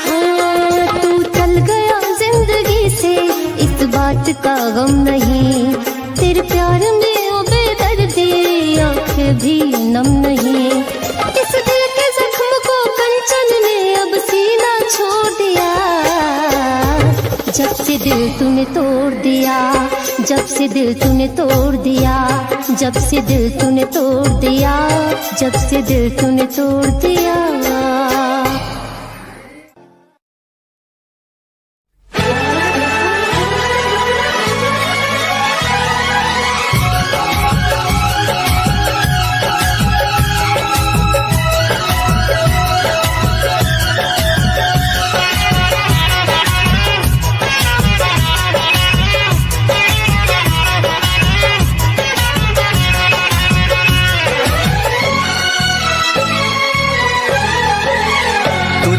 हाँ, तू चल गया जिंदगी से, इस बात का गम नहीं। तेरे प्यार में ओ बेदर्दी, आंखें भी नम नहीं। इस दिल के जख्म को कंचन ने अब सीना छोड़ दिया। जब से दिल तूने तोड़ दिया, जब से दिल तूने तोड़ दिया, जब से दिल तूने तोड़ दिया, जब से दिल तूने तोड़ दिया।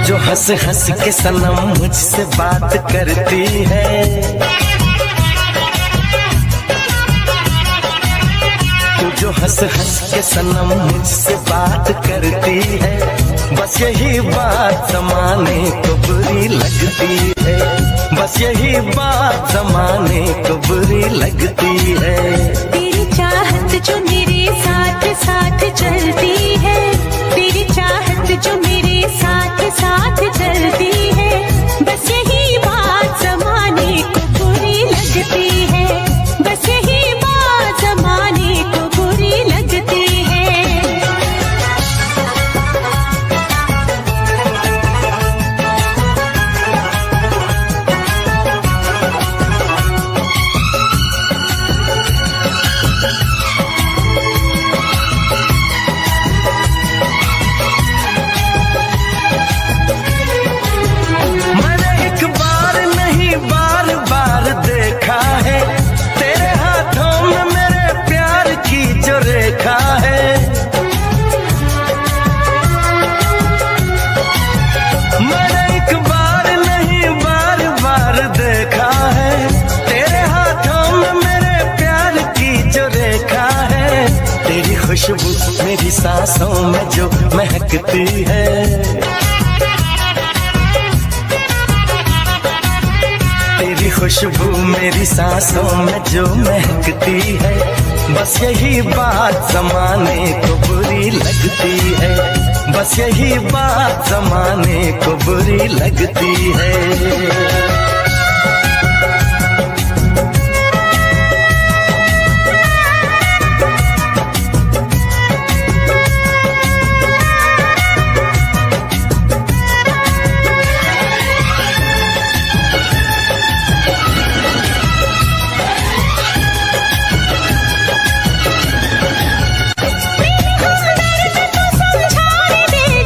जो हंस हंस के सनम मुझसे बात करती है, तू जो हंस हंस के सनम मुझसे बात करती है। बस यही बात जमाने को बुरी लगती है, बस यही बात जमाने को बुरी लगती है। तेरी चाहत जो मेरे साथ साथ चलती है, तेरी चाहत जो मेरे साथ साथ चलती है। बस यही बात जमाने को बुरी लगती है, बस यही बात जमाने को बुरी लगती है। खुशबू मेरी सांसों में जो महकती है, तेरी खुशबू मेरी सांसों में जो महकती है। बस यही बात जमाने को बुरी लगती है, बस यही बात जमाने को बुरी लगती है।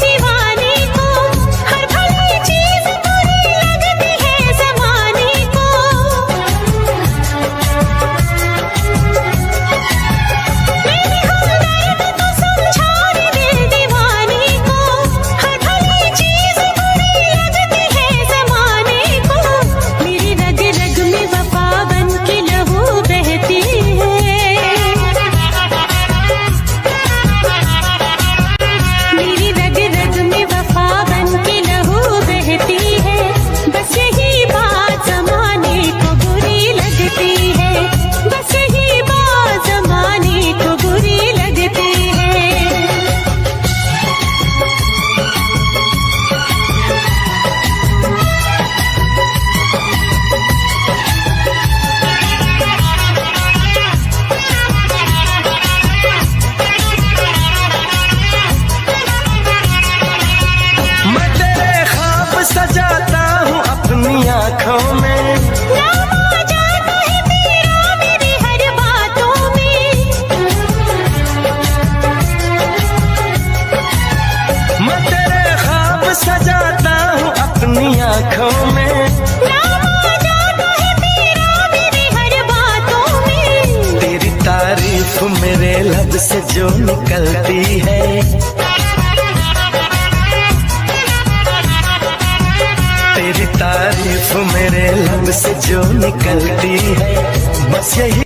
दीवाने को हर भली चीज बुरी लगती है। मेरे लब से जो निकलती है, तेरी तारीफ मेरे लब से जो निकलती है, बस यही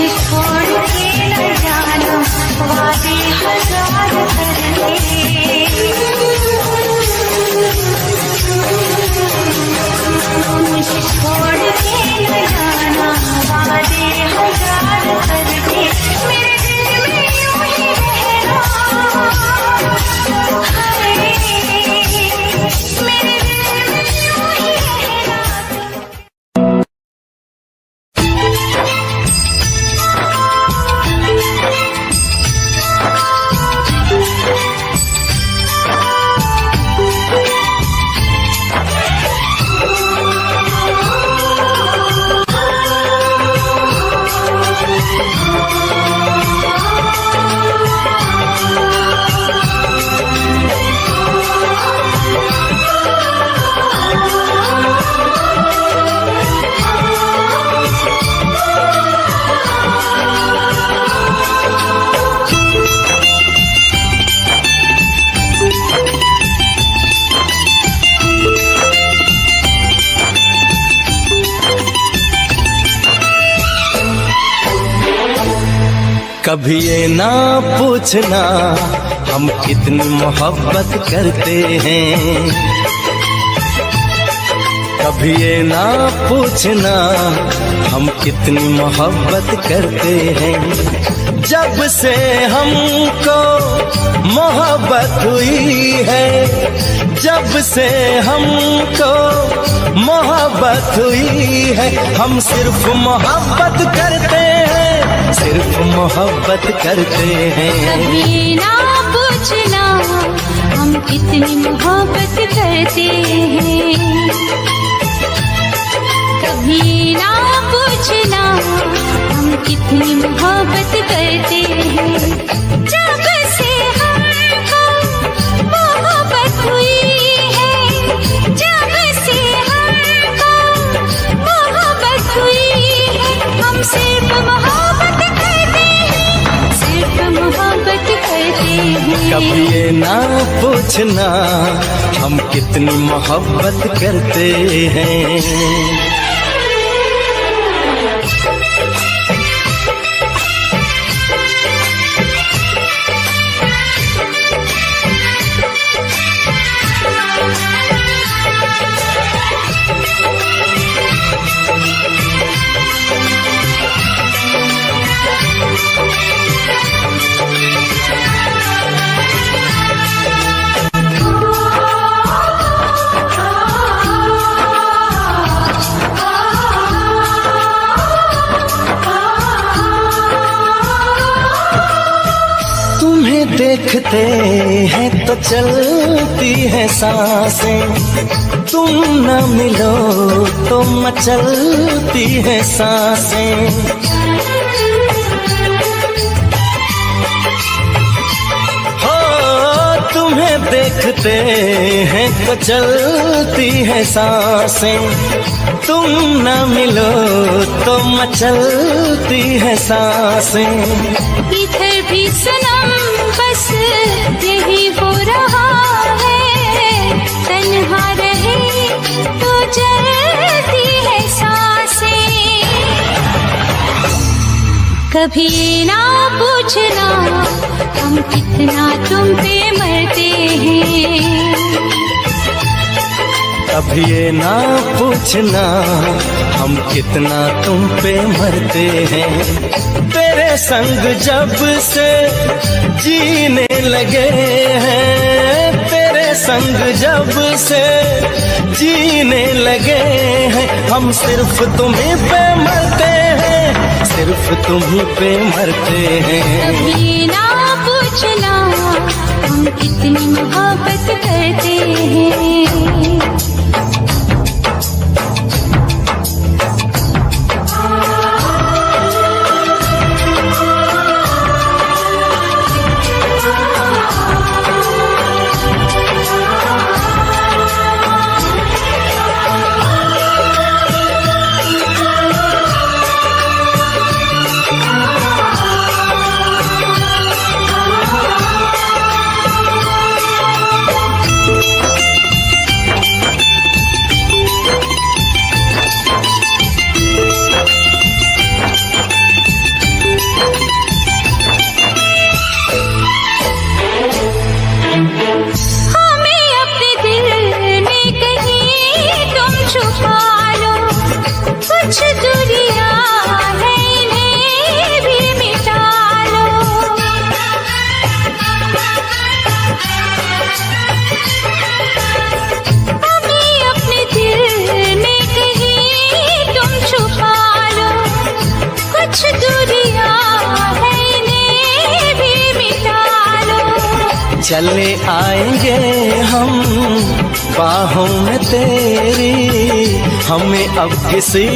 मुझे छोड़ के न जाना, वादे हजार करके। मुझे छोड़ के न जाना, वादे हजार करके। मेरे दिल में यूं ही रहना, हाय, मेरे दिल में यूं ही रहना। कभी ये ना पूछना हम कितनी मोहब्बत करते हैं, कभी ये ना पूछना हम कितनी मोहब्बत करते हैं। जब से हमको मोहब्बत हुई है, जब से हमको मोहब्बत हुई है, हम सिर्फ मोहब्बत करते हैं, सिर्फ मोहब्बत करते हैं। कभी ना पूछना हम कितनी मोहब्बत करते हैं, कभी ना पूछना हम कितनी मोहब्बत करते हैं। जब से हमको मोहब्बत हुई है, जब से हमको मोहब्बत हुई है, हम सिर्फ मोहब्बत करते हैं, सिर्फ मोहब्बत करते हैं। कभी ये ना पूछना हम कितनी मोहब्बत करते हैं। देखते हैं तो चलती है सांसें, तुम न मिलो तो मचलती है सांसें। हो तुम्हें देखते हैं तो चलती है सांसें, तुम न मिलो तो मचलती है सांसें। इधर भी सनम बस यही हो रहा है, तन्हा रहे तो जलती है सांसें। कभी ना पूछना हम कितना तुम पे मरते हैं, कभी ये ना पूछना हम कितना तुम पे मरते हैं। तेरे संग जब से जीने लगे हैं, तेरे संग जब से जीने लगे हैं, हम सिर्फ तुम्हीं पे मरते हैं, सिर्फ तुम्हीं पे मरते हैं। कभी ना पूछना हम कितनी मोहब्बत करते हैं। चले आएंगे हम बाहों में तेरी, हमें अब किसी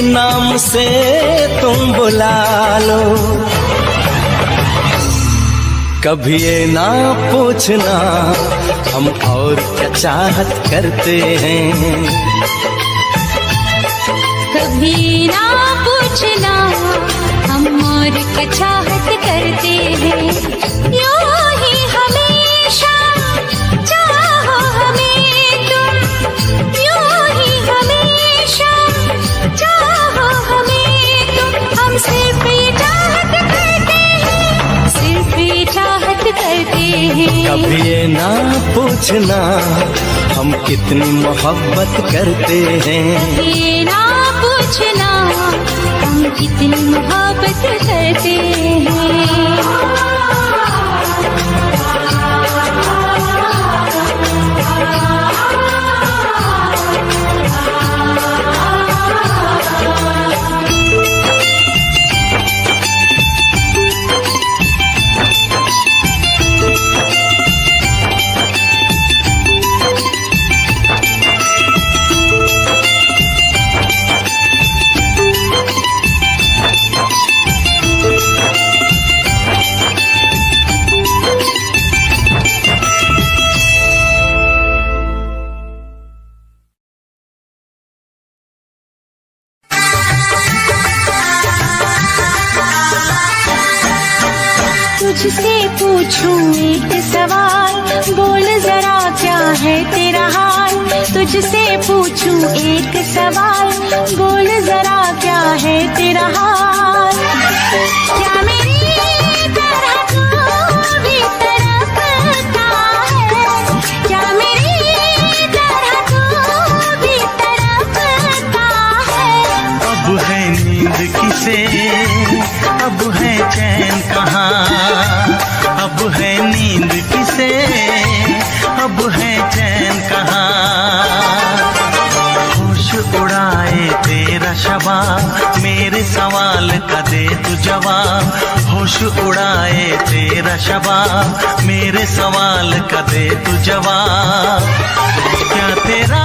नाम से तुम बुला लो। कभी ये ना पूछना हम और क्या चाहत करते हैं, कभी ना पूछना हम और क्या चाहत करते हैं। यूं ही हमेशा चाहो हमें तुम, यूं ही हमेशा चाहो हमें तुम। हम सिर्फ ये चाहत करते हैं, सिर्फ ये चाहत करते हैं। कभी ये ना पूछना हम कितनी मोहब्बत करते हैं, ये ना पूछना हम कितनी मोहब्बत करते हैं। तुझसे पूछूं एक सवाल, बोल जरा क्या है तेरा हाल। तुझसे पूछूं एक सवाल, बोल जरा क्या है तेरा हाल। क्या मेरी तरह तू भी तड़पता है, क्या मेरी तरह तू भी तड़पता है। अब है नींद किसे, अब है चैन कहाँ, अब है नींद किसे, अब है चैन कहाँ। होश उड़ाए तेरा शबाब, मेरे सवाल का दे तू जवाब। होश उड़ाए तेरा शबाब, मेरे सवाल का दे तू जवाब। क्या तेरा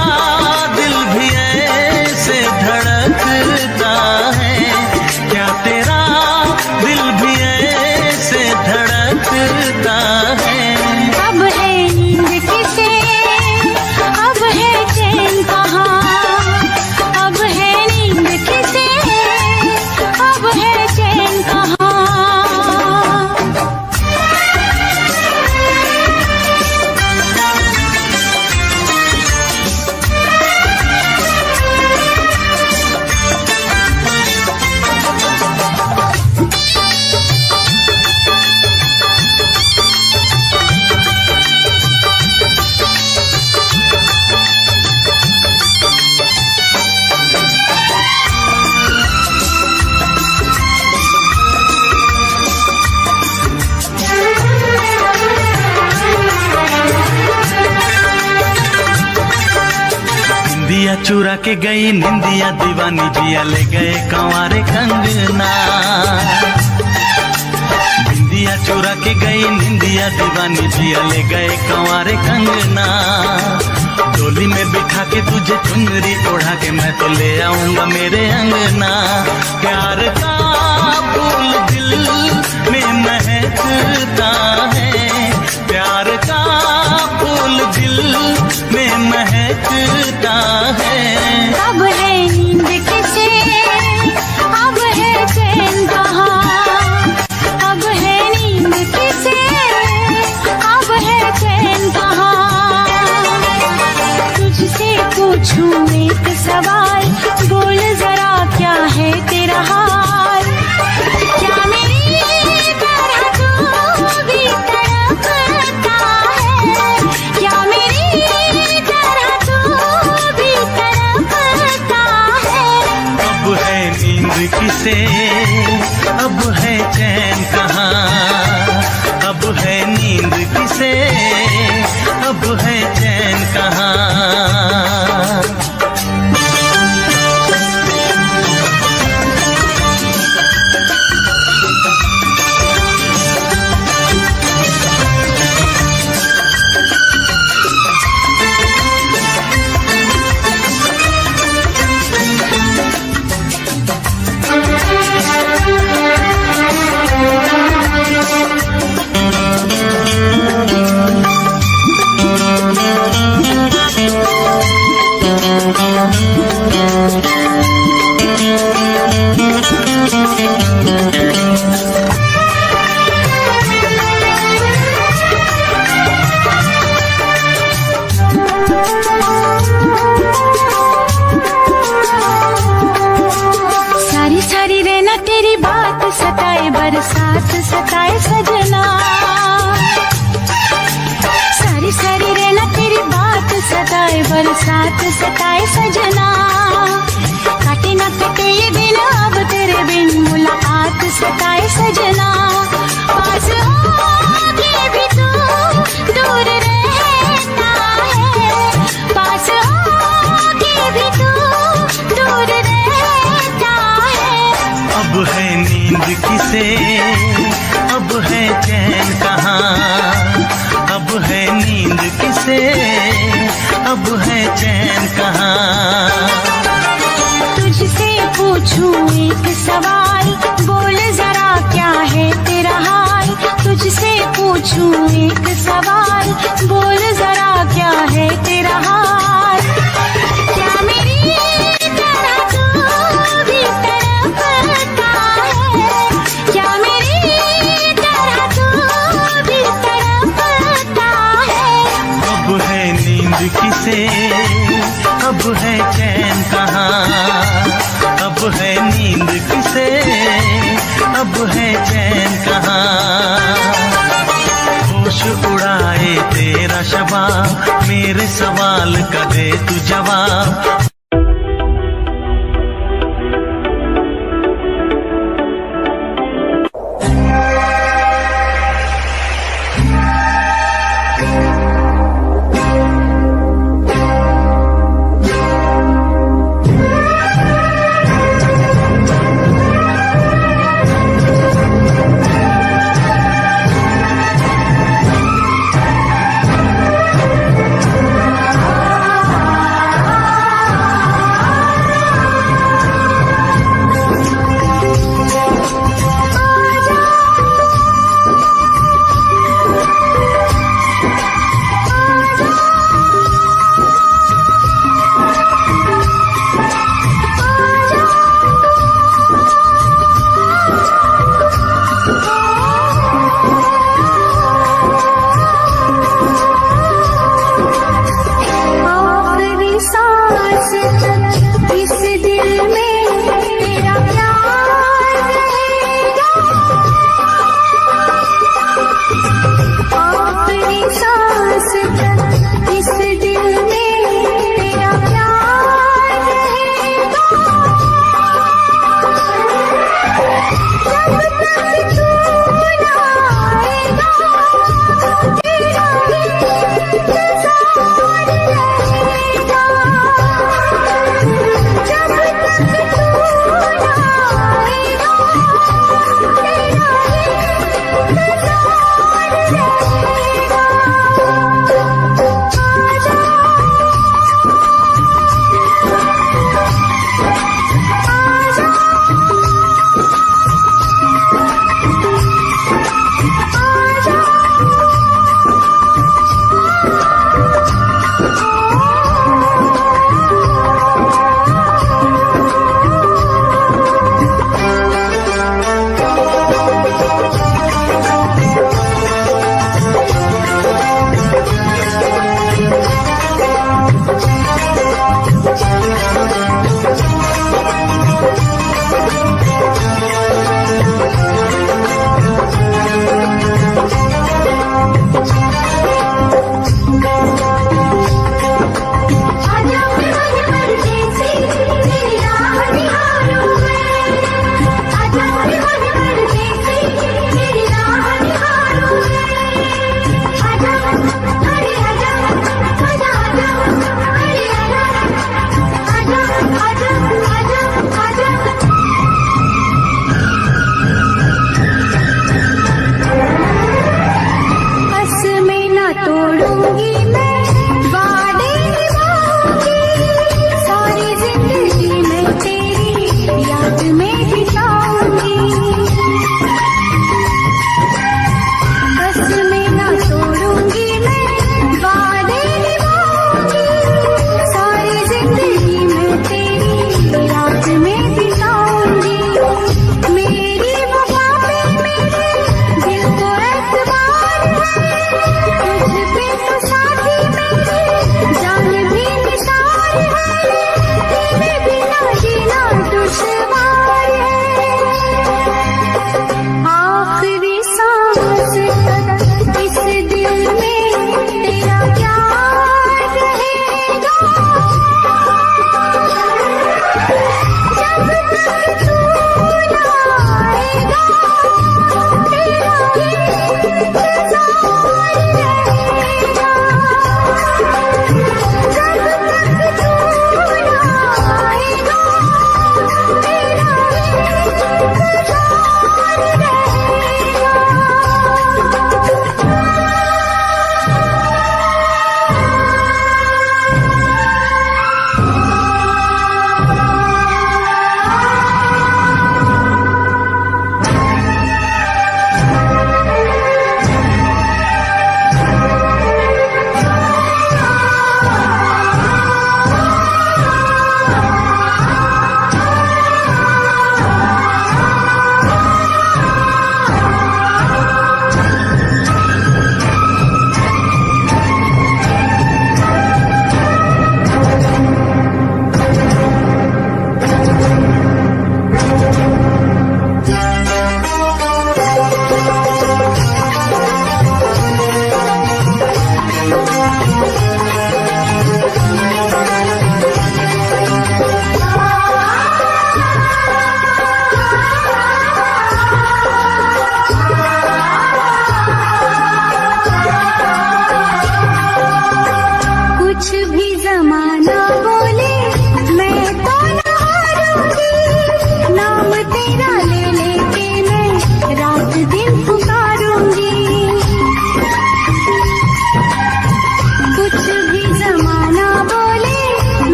दिल भी ऐसे धड़कता है, क्या तेरा दिल भी ऐसे धड़कता है। अब है नींद किसे, अब है चैन कहाँ। अब है नींद किसे, अब है चैन कहाँ। निंदिया चुरा के गई निंदिया दीवानी, जिया ले गए कंवारे कंगना। निंदिया चुरा के गई निंदिया दीवानी, जिया ले गए कंवारे कंगना। डोली में बिठा के तुझे चुनरी ओढ़ा के मैं तो ले आऊंगा मेरे अंगना। प्यार का फूल दिल में महकता है, प्यार का फूल दिल में महकता है। अब है नींद किसे, अब है चैन कहाँ। अब है नींद किसे, अब है चैन कहाँ। तुझसे पूछूं एक सवाल, बोल जरा क्या है तेरा हाल। क्या मेरी तरह तू भी तड़पता है, क्या मेरी तरह तू भी तड़पता है। अब है नींद किसे, अब है चैन कहाँ। अब है नींद किसे, अब है चैन कहाँ। बरसात सताए सजना, सारी सारी रहना तेरी बात सताए, बरसात सताए सजना, काटे ना कटे ये दिन अब तेरे बिन, मुलाकात सताए सजना, पास होके भी तू दूर रहता है, पास होके भी तू दूर रहता है। अब है नींद किसे, अब है चैन कहाँ, अब है नींद किसे, अब है चैन कहाँ। तुझसे पूछूं एक सवाल, बोल जरा क्या है तेरा हाल, तुझसे पूछूं एक सवाल, बोल जरा क्या है तेरा हाल, क्या मेरी तरह तू भी तड़पता है, क्या मेरी तरह तू भी तड़पता है। अब है नींद किसे, अब है चैन कहाँ, अब है नींद किसे, अब है चैन कहाँ। होश उड़ाए तेरा शबाब, मेरे सवाल का दे तू जवाब।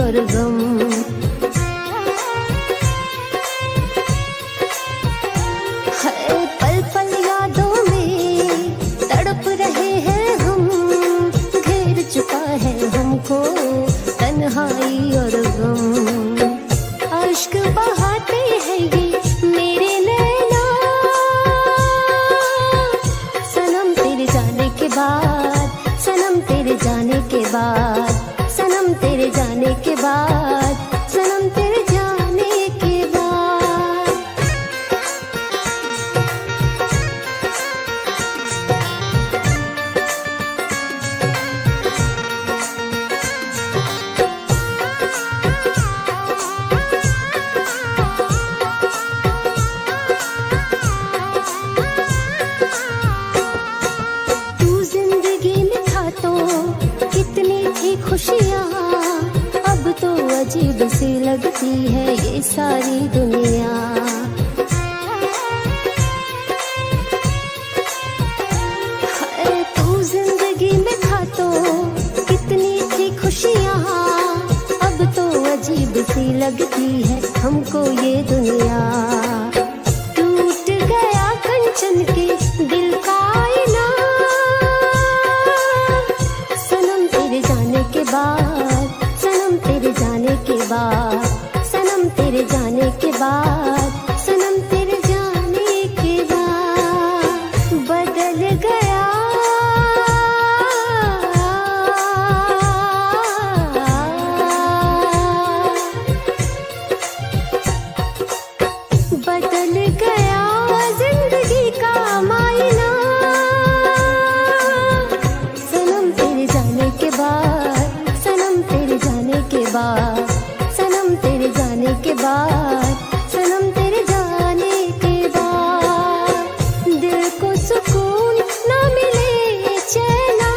और गम। है पल पल यादों में तड़प रहे हैं हम, घेर चुका है हमको तन्हाई और गम। अश्क बहाते हैं ये मेरे नैना, सनम तेरे जाने के बाद, सनम तेरे जाने के बाद, सनम तेरे जाने के बाद, सनम तेरे जाने के बाद। तू जिंदगी में था तो कितनी थी खुशियाँ, अब तो अजीब सी लगती है ये सारी दुनिया। हाय तू जिंदगी में था तो कितनी थी खुशियाँ, अब तो अजीब सी लगती है हमको ये दुनिया। टूट गया कंचन के दिल का आईना, सनम तेरे जाने के बाद, सनम तेरे जाने के बाद, सनम तेरे जाने के बाद, सनम तेरे जाने के बाद बदल गया। बदल गया जिंदगी का मायना, सनम तेरे जाने के बाद, सनम तेरे जाने के बाद, सनम तेरे जाने के बाद, सनम तेरे जाने के बाद। दिल को सुकून न मिले चैना,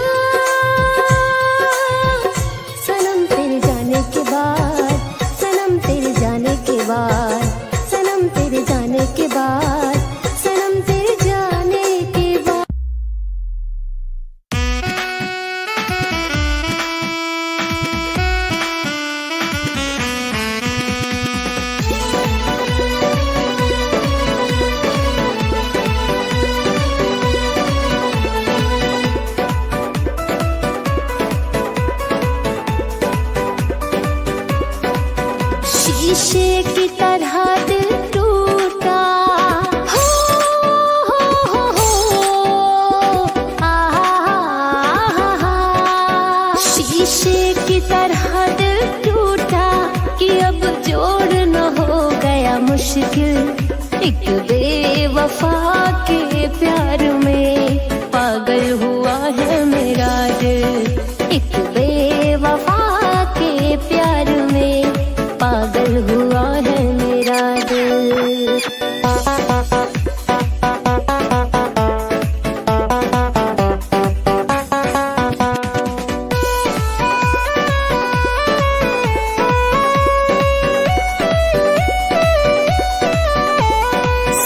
सनम तेरे जाने के बाद, सनम तेरे जाने के बाद, सनम तेरे जाने के बाद, सनम तेरे जाने के बाद। शीशे की तरह दिल टूटा, हो शीशे की तरह दिल टूटा कि अब जोड़ न हो गया मुश्किल। एक बेवफा के प्यार में पागल हुआ है मेरा दिल, एक बेवफा के प्यार में पागल हुआ है मेरा दिल।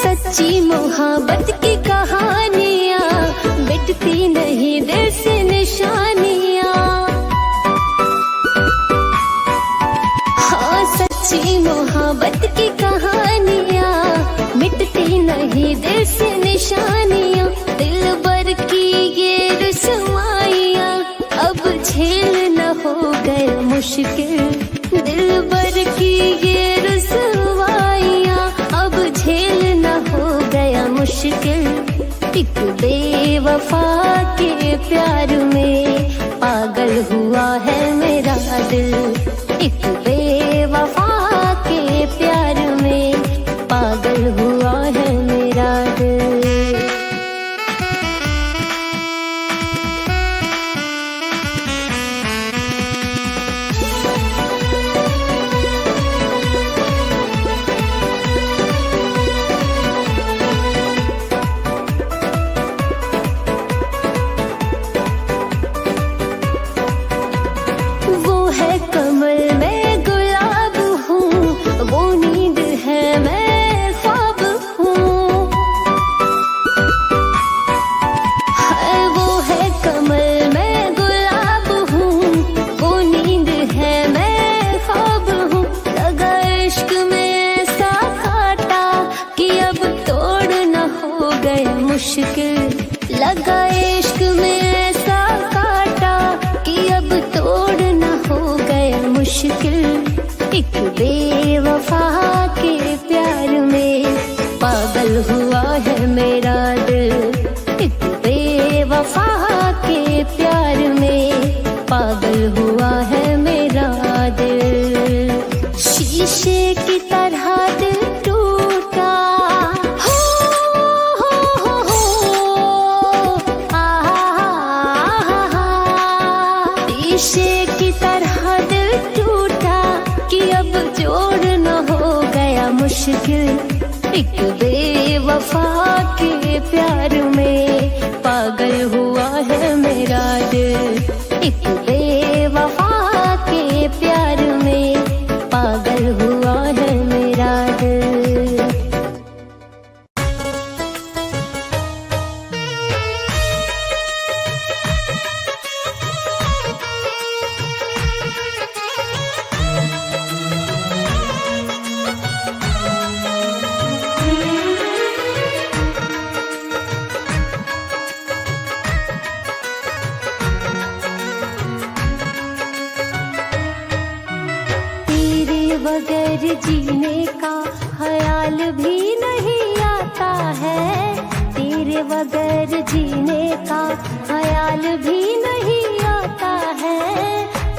सच्ची मोहब्बत की कहानियाँ मिटती नहीं दिल से निशानियाँ। हाँ सच्ची मोहब्बत की कहानियाँ मिटती नहीं दिल से निशानियाँ। दिल भर की ये रुसवाइयाँ अब झेल न हो गए मुश्किल, दिल भर की ये रुसवाइयाँ अब झेल न हो गया मुश्किल। एक बेवफा के प्यार में पागल हुआ है मेरा दिल, एक बेवफा के प्यार में पागल हुआ है मेरा दिल। वो है कमल में एक बेवफा के प्यार में पागल हुआ है मेरा दिल। एक बेवफा के प्यार में पागल हुआ है मेरा दिल। शीशे की तरह दिल टूटा हो शीशे की तरह दिल टूटा कि अब जोड़ न हो गया मुश्किल। एक बेवफा के प्यार में पागल हुआ है मेरा दिल। एक बेवफा के प्यार में पागल हुआ है मेरा दिल। बगैर जीने का ख्याल भी नहीं आता है। तेरे बगैर जीने का ख्याल भी नहीं आता है।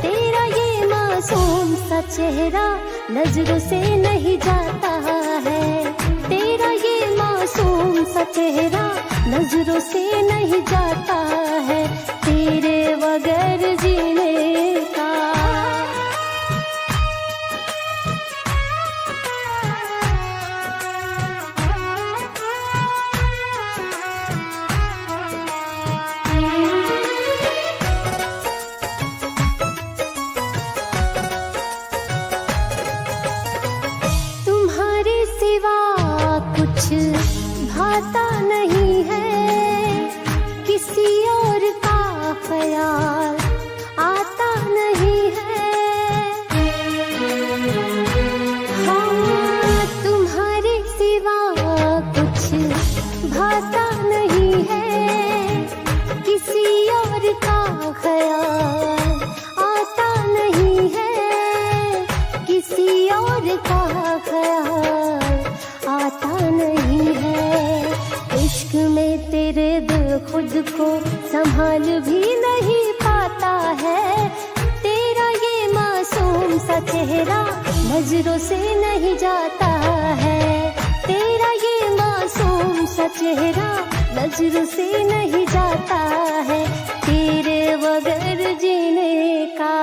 तेरा ये मासूम सा चेहरा नजरों से नहीं जाता है। तेरा ये मासूम सा चेहरा नजरों से नहीं जाता है। तेरे बगैर जीने का भाता नहीं है। किसी और का ख्याल आता नहीं है। हाँ तुम्हारे सिवा कुछ भाता नहीं है। किसी और का ख्याल आता नहीं है। किसी और का ख्याल आता नहीं है। इश्क में तेरे दिल खुद को संभाल भी नहीं पाता है। तेरा ये मासूम सा चेहरा नजरों से नहीं जाता है। तेरा ये मासूम सा चेहरा नजरों से नहीं जाता है। तेरे बगैर जीने का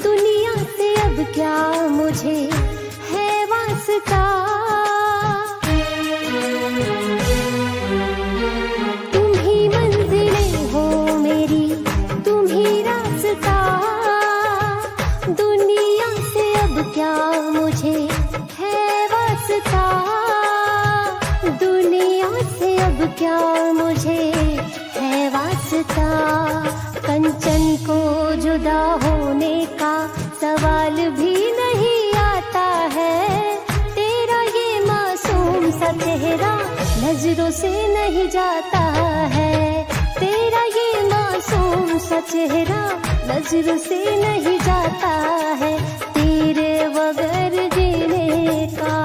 दुनिया से अब क्या मुझे है वास्ता। तुम ही मंजिलें हो मेरी, तुम ही रास्ता। दुनिया से अब क्या मुझे है वास्ता। दुनिया से अब क्या मुझे है वास्ता। कंचन को जुदा होने का सवाल भी नहीं आता है। तेरा ये मासूम सा चेहरा नजरों से नहीं जाता है। तेरा ये मासूम सा चेहरा नजरों से नहीं जाता है। तेरे बगैर जीने का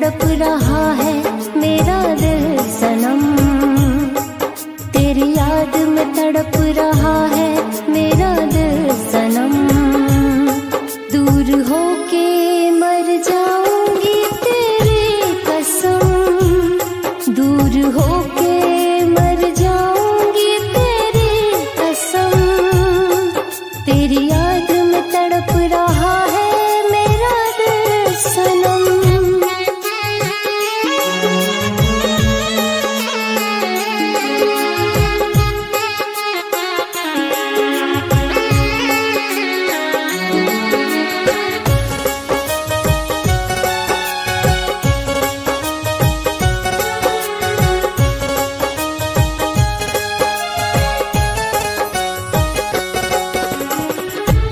तड़प रहा है मेरा दिल सनम, तेरी याद में तड़प रहा है मेरा दिल सनम। दूर होके मर जाऊंगी तेरी कसम, दूर होके मर जाऊंगी तेरी कसम, तेरी याद में तड़प रहा है मेरा दिल सनम।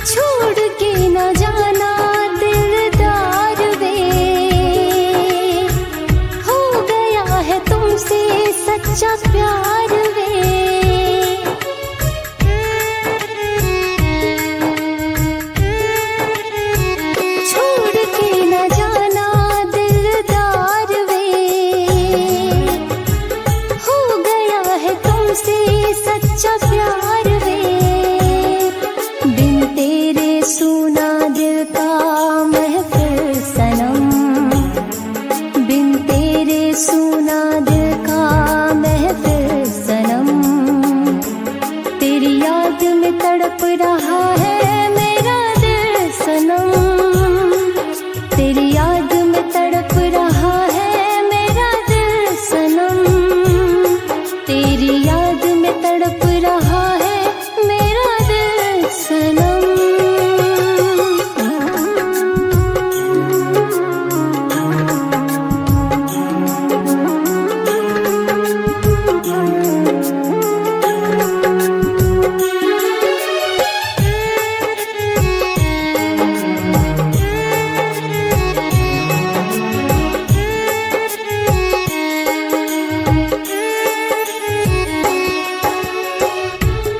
छोड़ के न जाना दिलदार वे, हो गया है तुमसे सच्चा प्यार वे। छोड़ के न जाना दिलदार वे, हो गया है तुमसे सच्चा प्यार वे। बिन तेरे सुना दिल का महफिल सनम, बिन तेरे सुना दिल का महफिल सनम, तेरी याद में तड़प रहा है मेरा दिल सनम, तेरी याद में तड़प रहा है मेरा दिल सनम, तेरी याद में तड़प रहा है मेरा दिल सनम।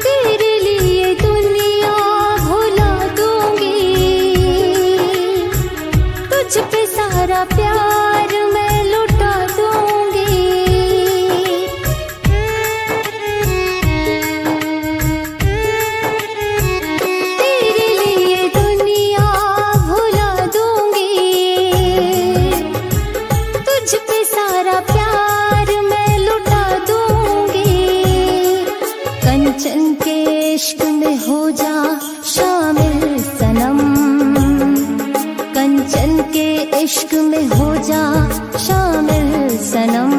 तेरे लिए दुनिया भुला दूंगी, तुझ पे सारा प्यार मैं लुटा दूंगी। तेरे लिए दुनिया भुला दूंगी, तुझ पे सारा प्यार मैं लुटा दूंगी। कंचन के इश्क में हो जा शामिल सनम, कंचन के इश्क में हो जा शामिल सनम,